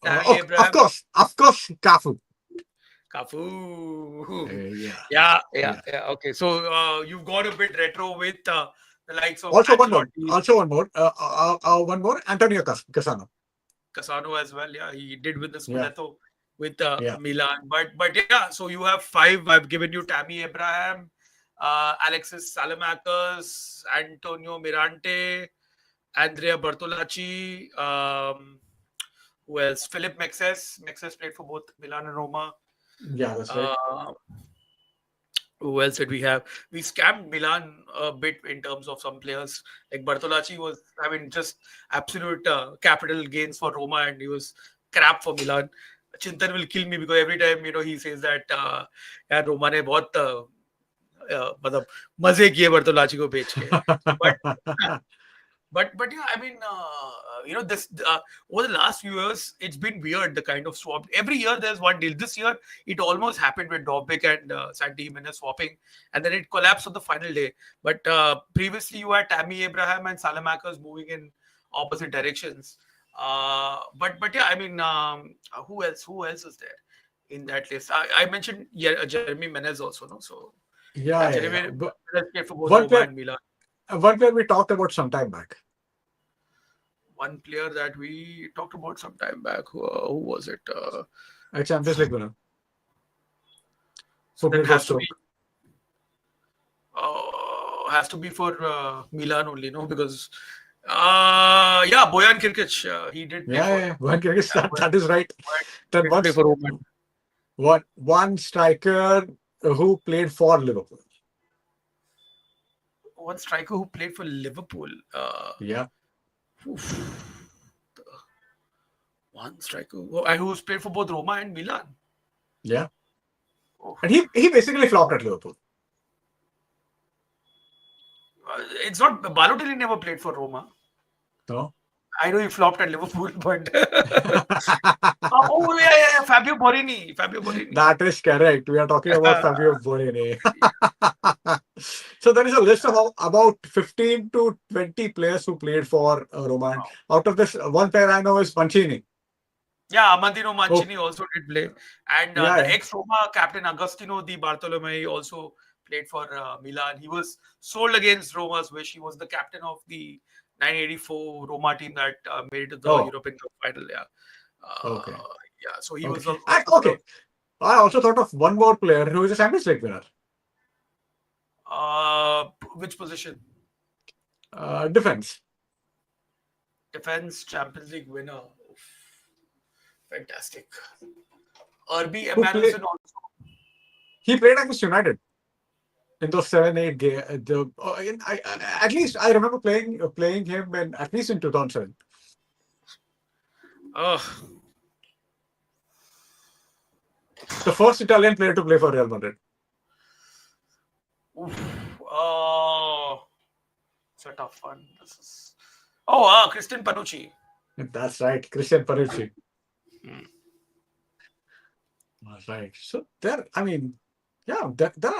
Tammy Okay, Abraham, of course, Cafu. Cafu? Yeah, Yeah, yeah, yeah. yeah. Okay, so you've got a bit retro with the likes of Also one more. Ancelotti, Also one more. One more. Antonio Cassano. Casano as well. Yeah, he did win the Yeah, Scudetto with yeah, Milan. But yeah, so you have five. I've given you Tammy Abraham, Alexis Salamakers, Antonio Mirante, Andrea Bertolacci. Who else? Philip Mexes. Mexes played for both Milan and Roma. yeah. That's right. Uh, who else did we have? We scammed Milan a bit in terms of some players. Like Bartolacci was, I mean, just absolute capital gains for Roma, and he was crap for Milan. Chintan will kill me because every time he says that यार रोमा ने बहुत मतलब मजे किए बर्तोलाची को बेच के but but yeah, I mean, this over the last few years, it's been weird. The kind of swap every year there's one deal. This year it almost happened with Dobbik and Santi Jimenez swapping, and then it collapsed on the final day. But previously you had Tammy Abraham and Salamakers moving in opposite directions. But yeah, I mean, who else? Who else is there in that list? I mentioned Jeremy Menez also, no? So yeah, Yeah, yeah, Jeremy yeah. But Menez played for both one Roma player, and Milan. one player we talked about some time back. One player that we talked about some time back. Who was it? A Champions League winner So who then played for Stoke. has to be for Milan only, no? Because yeah, Boyan Kirkic, he did play Yeah, for yeah, yeah. One Kyrgyz, yeah, that is right. Boyan Then did play once for Roma. one striker who played for Liverpool. One striker who played for Liverpool. Yeah, Oof, one striker and who's played for both Roma and Milan. yeah. Oh, And he basically flopped at Liverpool. it's not Balotelli never played for Roma. No. I know he flopped at Liverpool, but oh yeah, yeah, yeah, Fabio Borini, Fabio Borini. That is correct. We are talking about Fabio Borini. So there is a list of about 15 to 20 players who played for Roma. Out of this, one player I know is Mancini. Yeah, Amandino Oh, Mancini also did play, and yeah, the yeah. ex-Roma captain Agostino Di Bartolomei also played for Milan. He was sold against Roma's wish. He was the captain of the 1984 Roma team that made it to the Oh, European Cup final. Yeah, okay. yeah. So he Okay. was also one of Okay. I also thought of one more player who is a Champions League winner. which position? Defense. Defense Champions League winner. Fantastic. RB Who play? Emanuelson also. He played against United in those 7-8 game. At least I remember playing him in at least in 2007. Uh, The first Italian player to play for Real Madrid. oof. It's a tough one. This is. Oh, Christian Panucci. That's right, Christian Panucci. Hmm. That's right. So there, I mean, yeah, there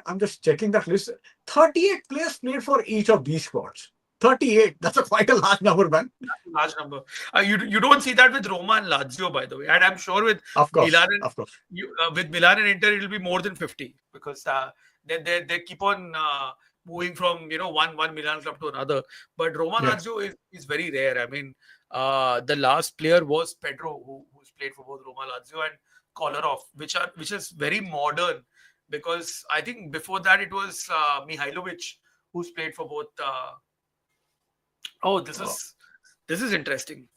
I'm just checking that list. 38 players played for each of these squads. 38. That's a quite a large number, man. Large number. You don't see that with Roma and Lazio, by the way, and I'm sure with Of Milan course, and of course. with Milan and Inter it'll be more than 50 because they keep on moving from one Milan club to another. But Roma Yeah. Lazio is very rare. I mean, the last player was Pedro, who's played for both Roma Lazio and Kolarov, which is very modern because I think before that it was Mihailovic who's played for both. Oh, Oh, this is interesting.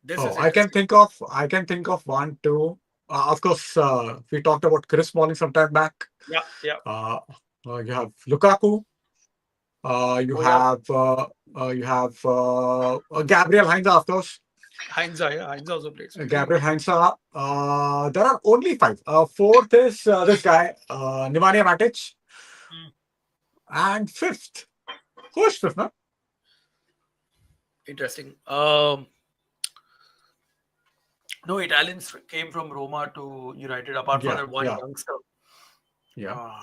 This oh, is interesting. I can think of one too. Of course, we talked about Chris Smalling some time back. Yeah, yeah. Uh, you have Lukaku. Oh, yeah. You have Gabriel Heinze, of course. Heinze, yeah, Heinze also plays. Gabriel Heinze. There are only five. Fourth is this guy, Nemanja Matic. Mm, And fifth. Who is fifth, no? interesting. No Italians came from Roma to United apart from Yeah, that one yeah, youngster. yeah. Uh,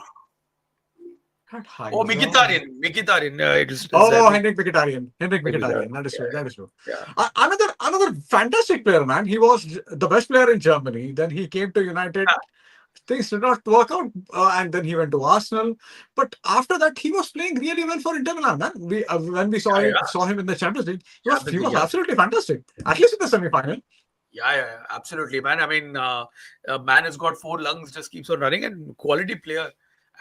Not oh, Heinze. Mkhitaryan. Mkhitaryan. It is Oh, there. Henrik Mkhitaryan. Henrik Mkhitaryan. Mkhitaryan. That is Yeah, true. That is true. yeah, Another fantastic player, man. He was the best player in Germany. Then he came to United. yeah. Things did not work out, and then he went to Arsenal. But after that, he was playing really well for Inter Milan, man. We when we Yeah, yeah. saw him in the Champions League, he Champions League. was Yeah. absolutely fantastic. At least in the semi final. Yeah, absolutely, man. I mean, a man has got four lungs, just keeps on running, and quality player.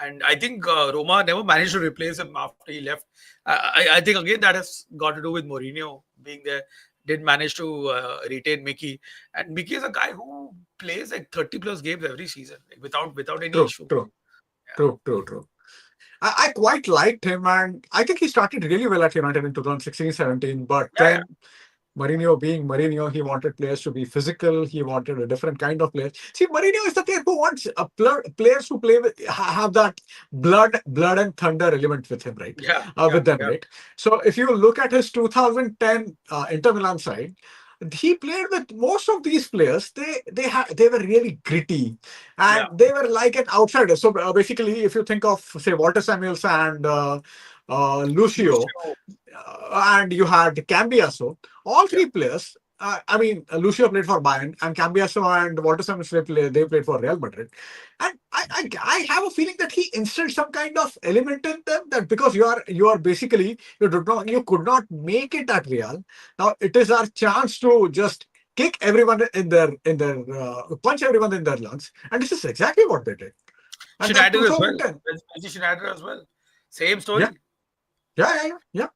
And I think Roma never managed to replace him after he left. I think again that has got to do with Mourinho being there. Didn't manage to retain Mickey, and Mickey is a guy who plays like 30 plus games every season like, without any True, issue. true, Yeah, true. I quite liked him, and I think he started really well at United in 2016-17. But yeah, then Mourinho being Mourinho, he wanted players to be physical. He wanted a different kind of player. See, Mourinho is the player who wants players who play with have that blood and thunder element with him, right? yeah, yeah, With them, yeah, right? So if you look at his 2010 Inter Milan side, he played with most of these players. They were really gritty, yeah. and they were like an outsider. So basically, if you think of say Walter Samuels and Lucio, Lucio, and you had Cambiaso. All yeah. three players. I mean, Lucio played for Bayern, and Cambiaso and Walter Samuels they played for Real Madrid. And I have a feeling that he instilled some kind of element in them that because you are basically you could not make it at Real. Now it is our chance to just kick everyone in their punch everyone in their lungs, and this is exactly what they did. And that Schneider as well. 2010, Schneider as well. Same yeah, story. yeah.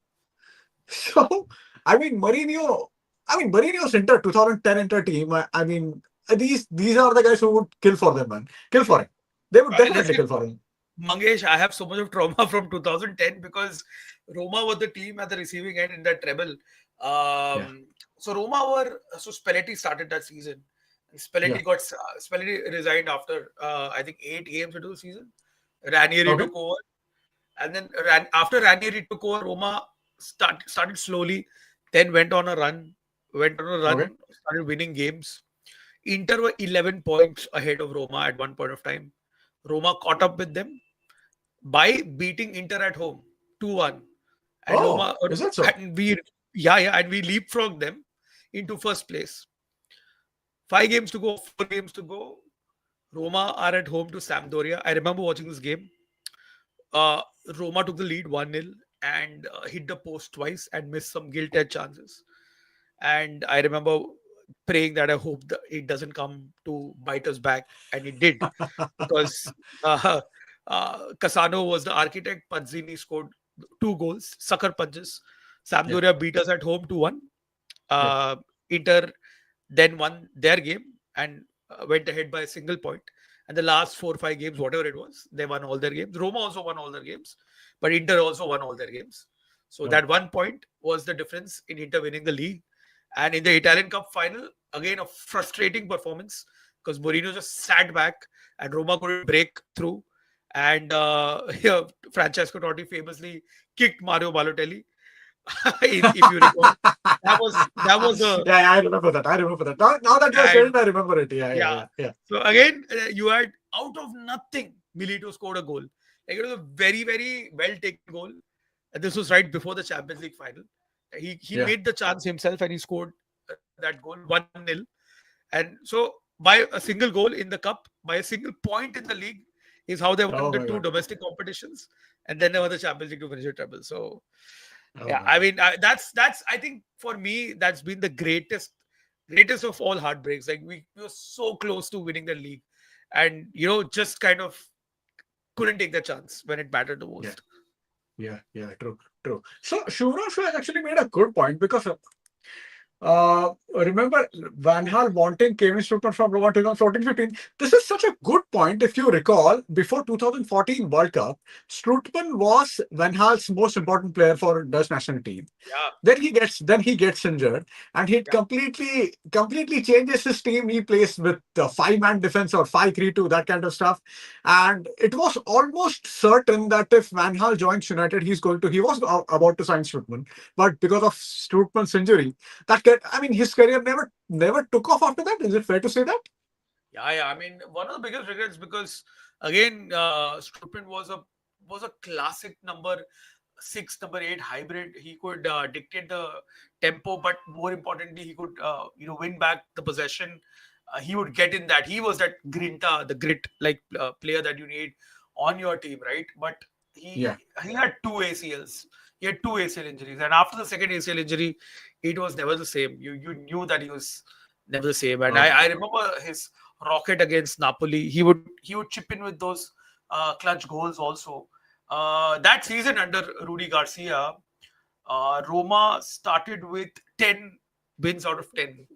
So, I mean, Mourinho's Inter 2010 Inter team. I mean, these are the guys who would kill for them, man. Kill for him. They would definitely Listen, kill for him. Mangesh, I have so much of trauma from 2010 because Roma was the team at the receiving end in that treble. Yeah, So Roma were so Spalletti started that season. And yeah. Spalletti resigned after I think 8 games into the season. Ranieri Okay, took over, and then after Ranieri took over, Roma started slowly, then went on a okay. run, started winning games. Inter were 11 points ahead of Roma at one point of time. Roma caught up with them by beating Inter at home 2-1. And Oh, Roma is that so? and we yeah, and we leapfrogged them into first place. 5 games to go, 4 games to go. Roma are at home to Sampdoria. I remember watching this game. Uh, Roma took the lead 1-0 and hit the post twice and missed some gilt-edged chances. And I remember praying that I hope that it doesn't come to bite us back, and it did because uh, Casano was the architect. Panzini scored 2 goals, sucker punches. Yeah, Sampdoria beat us at home 2-1. yeah. Uh, Inter then won their game and went ahead by a single point. And the last 4 or 5 games, whatever it was, they won all their games. Roma also won all their games, but Inter also won all their games. So Oh. that 1 point was the difference in Inter winning the league. And in the Italian Cup final, again a frustrating performance because Mourinho just sat back and Roma couldn't break through. And yeah, Francesco Totti famously kicked Mario Balotelli, if you recall. That was Yeah, a yeah, I remember that. I remember that. Now that you are saying and it, I remember it. yeah. Yeah. So again, you had out of nothing, Milito scored a goal. Like it was a very very well taken goal. And this was right before the Champions League final. He Yeah. made the chance himself and he scored that goal 1-0. And so by a single goal in the cup, by a single point in the league, is how they won Oh the my two God. domestic competitions, and then they won the Champions League to finish the treble. So Oh yeah, my I God. mean that's I think for me that's been the greatest of all heartbreaks. Like we were so close to winning the league, and just kind of couldn't take the chance when it mattered the Yeah. most. Yeah. True. So Shuvra has actually made a good point because Remember Van Gaal wanting Kevin Strootman from Roma 2014-15. This is such a good point. If you recall, before 2014 World Cup, Strootman was Van Gaal's most important player for Dutch national team. Yeah, Then he gets injured, and he yeah, completely changes his team. He plays with the five-man defense or 5-3-2, that kind of stuff. And it was almost certain that if Van Gaal joins United, he was about to sign Strootman, but because of Strootman's injury, I mean, his career never took off after that. Is it fair to say that? yeah. I mean, one of the biggest regrets because again, Strootman was a classic number six, number eight hybrid. He could dictate the tempo, but more importantly, he could win back the possession. He would get in that. He was that grinta, the grit like player that you need on your team, right? But Yeah. he had two ACLs. He had two ACL injuries, and after the second ACL injury, it was never the same. You knew that he was never the same. And Okay. I remember his rocket against Napoli. He would chip in with those clutch goals also. That season under Rudy Garcia, Roma started with 10 wins out of 10,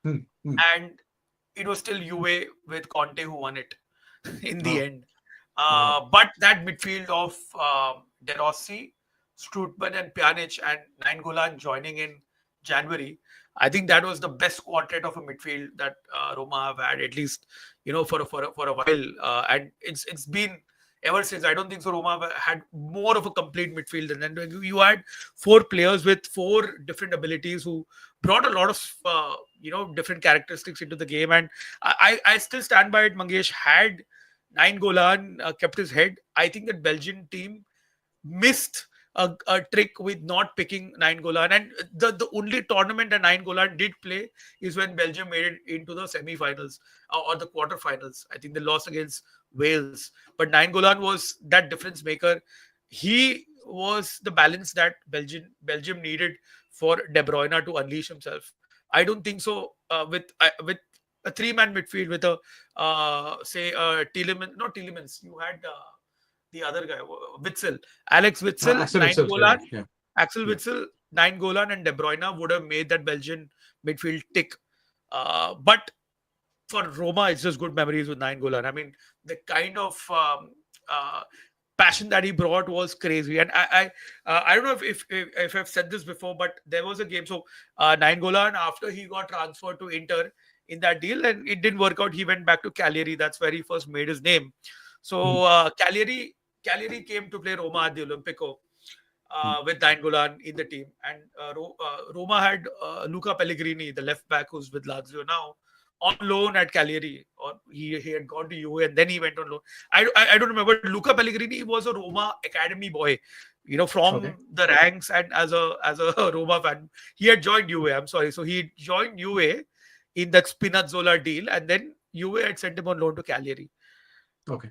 Hmm. Hmm. and it was still Juve with Conte who won it in the Oh. end. Oh. But that midfield of De Rossi, Strootman, and Pjanic, and Nainggolan joining in January, I think that was the best quartet of a midfield that Roma have had, at least for a while. And it's been ever since. I don't think so. Roma have had more of a complete midfield, and then you had four players with four different abilities who brought a lot of different characteristics into the game. And I still stand by it. Mangesh had Nine Golan kept his head. I think that Belgian team missed a trick with not picking Nine Golan. And the only tournament that Nine Golan did play is when Belgium made it into the semi-finals or the quarter-finals. I think they lost against Wales. But Nine Golan was that difference maker. He was the balance that Belgium needed for De Bruyne to unleash himself. I don't think so with a three-man midfield with a say Tielemans, not Tielemans. You had the other guy, Witzel, Alex Witzel, Axel Nine itself. Yeah. Golan, Yeah. Axel Yeah. Witzel, Nine Golan, and De Bruyne would have made that Belgian midfield tick. But for Roma, it's just good memories with Nine Golan. I mean, the kind of uh, passion that he brought was crazy. And I don't know if I've said this before, but there was a game. So Nine Golan, after he got transferred to Inter in that deal, and it didn't work out, he went back to Cagliari. That's where he first made his name. Hmm. So Cagliari came to play Roma at the Olimpico Hmm. with Nainggolan in the team. And Roma had Luca Pellegrini, the left back who's with Lazio now, on loan at Cagliari. Or he had gone to UA and then he went on loan. I don't remember. Luca Pellegrini was a Roma academy boy, Okay. from the ranks, and as a Roma fan. He had joined UA. I'm sorry. So he joined UA in that Spinazzola deal, and then UA had sent him on loan to Cagliari. Okay.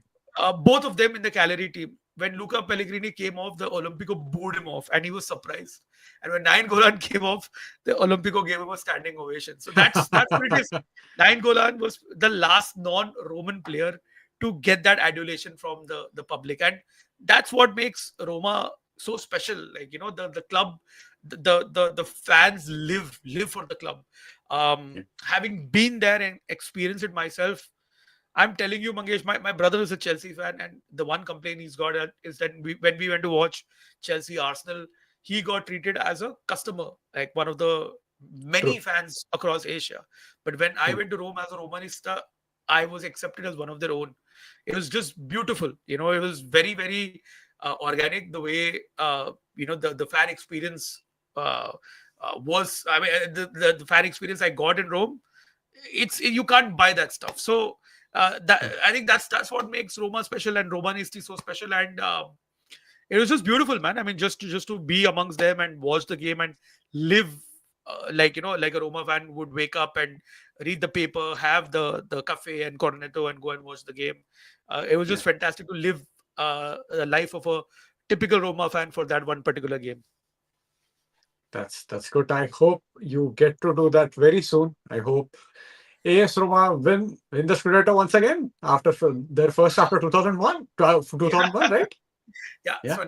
Both of them in the Cagliari team. When Luca Pellegrini came off, the Olimpico booed him off, and he was surprised. And when Nine Golan came off, the Olimpico gave him a standing ovation. So that's what it is. Nine Golan was the last non-Roman player to get that adulation from the public, and that's what makes Roma so special. Like the club, the fans live for the club. Yeah. Having been there and experienced it myself, I'm telling you, Mangesh, my brother is a Chelsea fan, and the one complaint he's got is that when we went to watch Chelsea Arsenal, he got treated as a customer, like one of the many True. fans across Asia. But when I True. went to Rome as a Romanista, I was accepted as one of their own. It was just beautiful. It was very, very organic the way the fan experience uh, was. I mean, the fan experience I got in Rome, you can't buy that stuff. So that Yeah. I think that's what makes Roma special and Romanisti so special. And it was just beautiful, man. I mean, just to be amongst them and watch the game and live like a Roma fan would wake up and read the paper, have the cafe and cornetto, and go and watch the game. It was Yeah. just fantastic to live the life of a typical Roma fan for that one particular game. That's good. I hope you get to do that very soon. I hope AS Roma win the Scudetto once again their first after 2001, Yeah, 2001, right? yeah. Yeah. So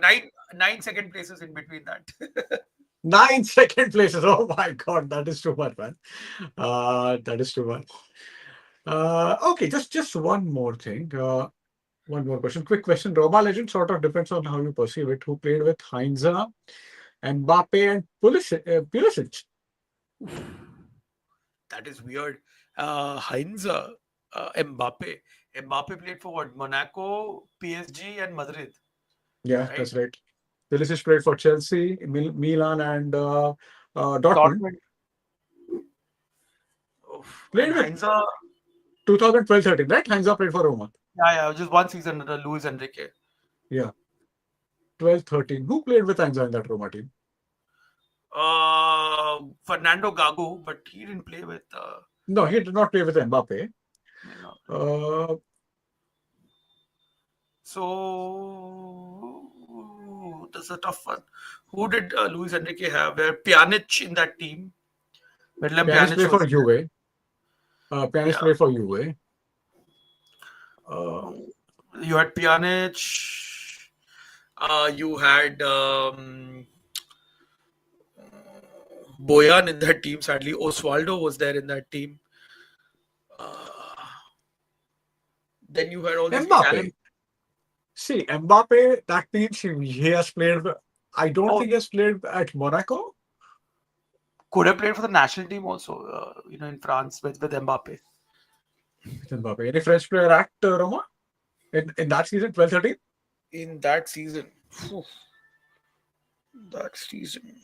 nine second places in between that. Nine second places. Oh my God, that is too much, man. That is too much. Okay, just one more thing. One more question. Quick question. Roma legend sort of depends on how you perceive it. Who played with Heinze, Mbappe, and Pulisic? That is weird. Heinz, Mbappe. Mbappe played for what? Monaco, PSG, and Madrid, Yeah, right? that's right. Pulisic played for Chelsea, Milan, and Dortmund. Dortmund. Oof. And Played with Heinz, 2012-13, right? Heinze played for Roma. yeah, just one season under Luis Enrique. Yeah, 12-13. Who played with Heinze in that Roma team? Fernando Gago, but he didn't play with, No, he did not play with Mbappe. you know. Uh, So that's a tough one. Who did Luis Enrique have? Where Pjanic in that team? Miralem Pjanic Pjanic played for was there. Juve. Pjanic Yeah. played for Juve. Uh, You had Pjanic. You had Boyan in that team. Sadly, Osvaldo was there in that team. Then you had all these Mbappe. Italian. See, Mbappe, that means he has played. I don't Oh, think he has played at Monaco could have played for the national team also. In France with Mbappe. with Mbappe. Any French player at Roma in that season, 12-13? In that season. Phew, that season.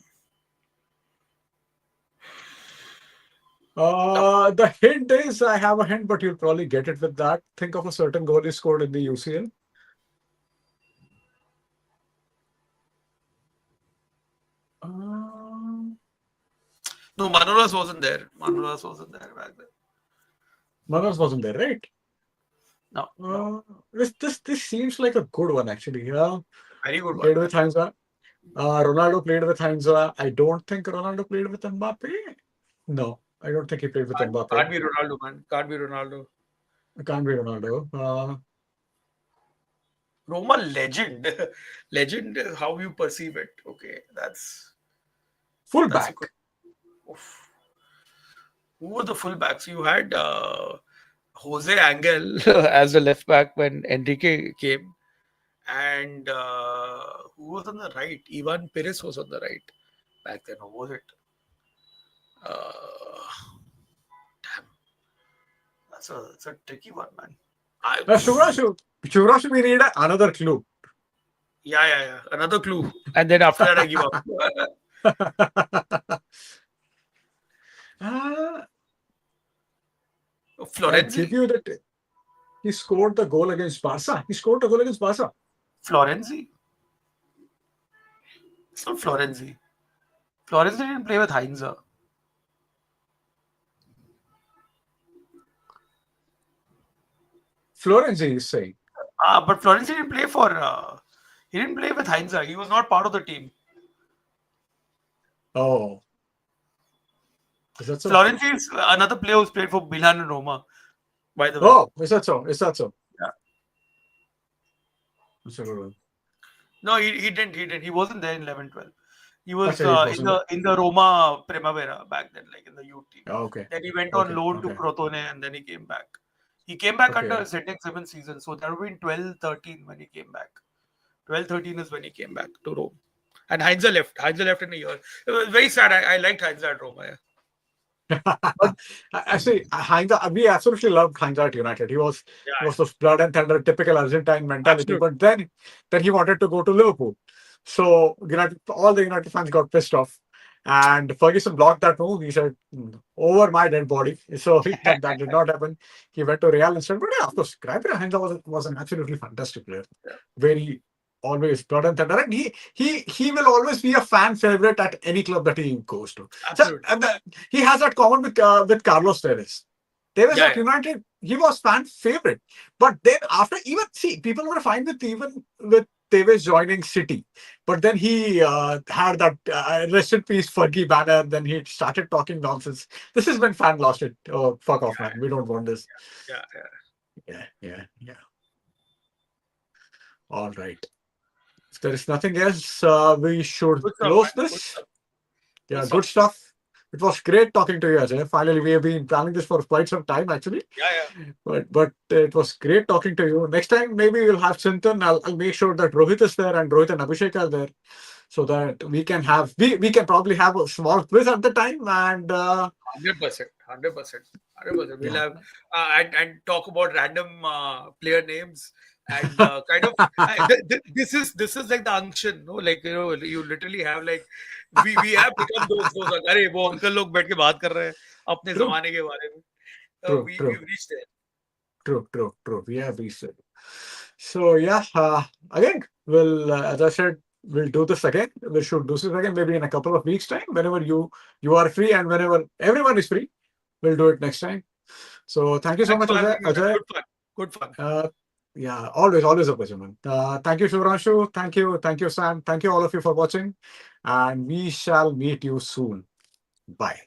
Tough. The hint is I have a hint, but you'll probably get it with that. Think of a certain goal he scored in the UCL. Uh, No, Manolas wasn't there. Manolas wasn't there back then. Manos wasn't there, right? No, no. Uh, this seems like a good one actually. Yeah, Very good one, played with man. Heinz. Ronaldo played with Heinz. I don't think Ronaldo played with Mbappe. No, I don't think he played with Can't Mbappe. be Ronaldo, man. Can't be Ronaldo. It can't be Ronaldo. Roma legend. Legend is how you perceive it. Okay, that's a good. Fullback. Oof. Who were the fullbacks? You had Jose Angel as the left back when Enrique came, and who was on the right? Ivan Perez was on the right back then. Or was it? Uh, Damn, that's a tricky one, man. I Shivrash, we need another clue. Yeah. Another clue, and then after that, I give up. uh, I'll give Florenzi, you that he scored the goal against Barca. He scored the goal against Barca. Florenzi. It's not Florenzi. Florenzi didn't play with Heinze. Florenzi is saying. But Florenzi didn't play for. He didn't play with Heinze. He was not part of the team. Oh, is that so? Florenzi is another player who's played for Milan and Roma. By the way, Oh, is that so? Is that so? yeah. That's a good one. No, he didn't. He didn't. He wasn't there in 11-12. He was Actually, it in wasn't. the Roma Primavera back then, like in the youth team. Oh, okay. Then he went on Okay. loan to Okay. Crotone and then he came back. He came back under Okay. Celtic 7 season, so that would be in 12-13 when he came back. 12-13 is when he came back to Rome. And Heinze left. Heinze left in a year. It was very sad. I liked Heinze at Roma. Yeah. But Actually, Heinz, we absolutely loved Heinz at United. He yeah, was those blood and thunder, typical Argentine mentality. absolutely. But then he wanted to go to Liverpool. So United, all the United fans got pissed off, and Ferguson blocked that move. He said, "Over my dead body." So that did not happen. He went to Real instead. But yeah, of course, Graver Heinz was an absolutely fantastic player. Yeah, Very always blood and thunder, and he will always be a fan favorite at any club that he goes to. So absolutely. he has that common with Carlos Tevez. Tevez Yeah, at yeah. United, he was fan favorite, but then after even see people were fine with even with Tevez joining City, but then he had that rest in peace Fergie banner. Then he started talking nonsense. This is when fan lost it. Oh fuck off, man! We don't want this. Yeah. Yeah. All right. If there is nothing else, we should Good stuff, close man. Good this. stuff. Yeah, It's good awesome. stuff. It was great talking to you, Ajay. Finally, we have been planning this for quite some time, actually. Yeah, yeah. But it was great talking to you. Next time, maybe we'll have Chintan. I'll make sure that Rohit is there and Rohit and Abhishek are there, so that we can probably have a small quiz at the time. And 100%, 100%, 100%. We'll yeah, have and talk about random player names and kind of this is like the unction, no? Like you literally have like we have become those अरे वो uncle लोग बैठ के बात कर रहे हैं अपने true, जमाने के बारे में. true, We've true, reached there. true, true, true. We have reached it. So yeah, again, as I said, we'll do this again. We should do this again maybe in a couple of weeks' time, whenever you are free and whenever everyone is free. We'll do it next time. So thank you so Thanks much, for having Ajay. me, man. Ajay, Good fun. Good fun. uh, yeah, always a pleasure, man. Thank you, Shivranshu. Thank you, Sam. Thank you, all of you, for watching. And we shall meet you soon. Bye.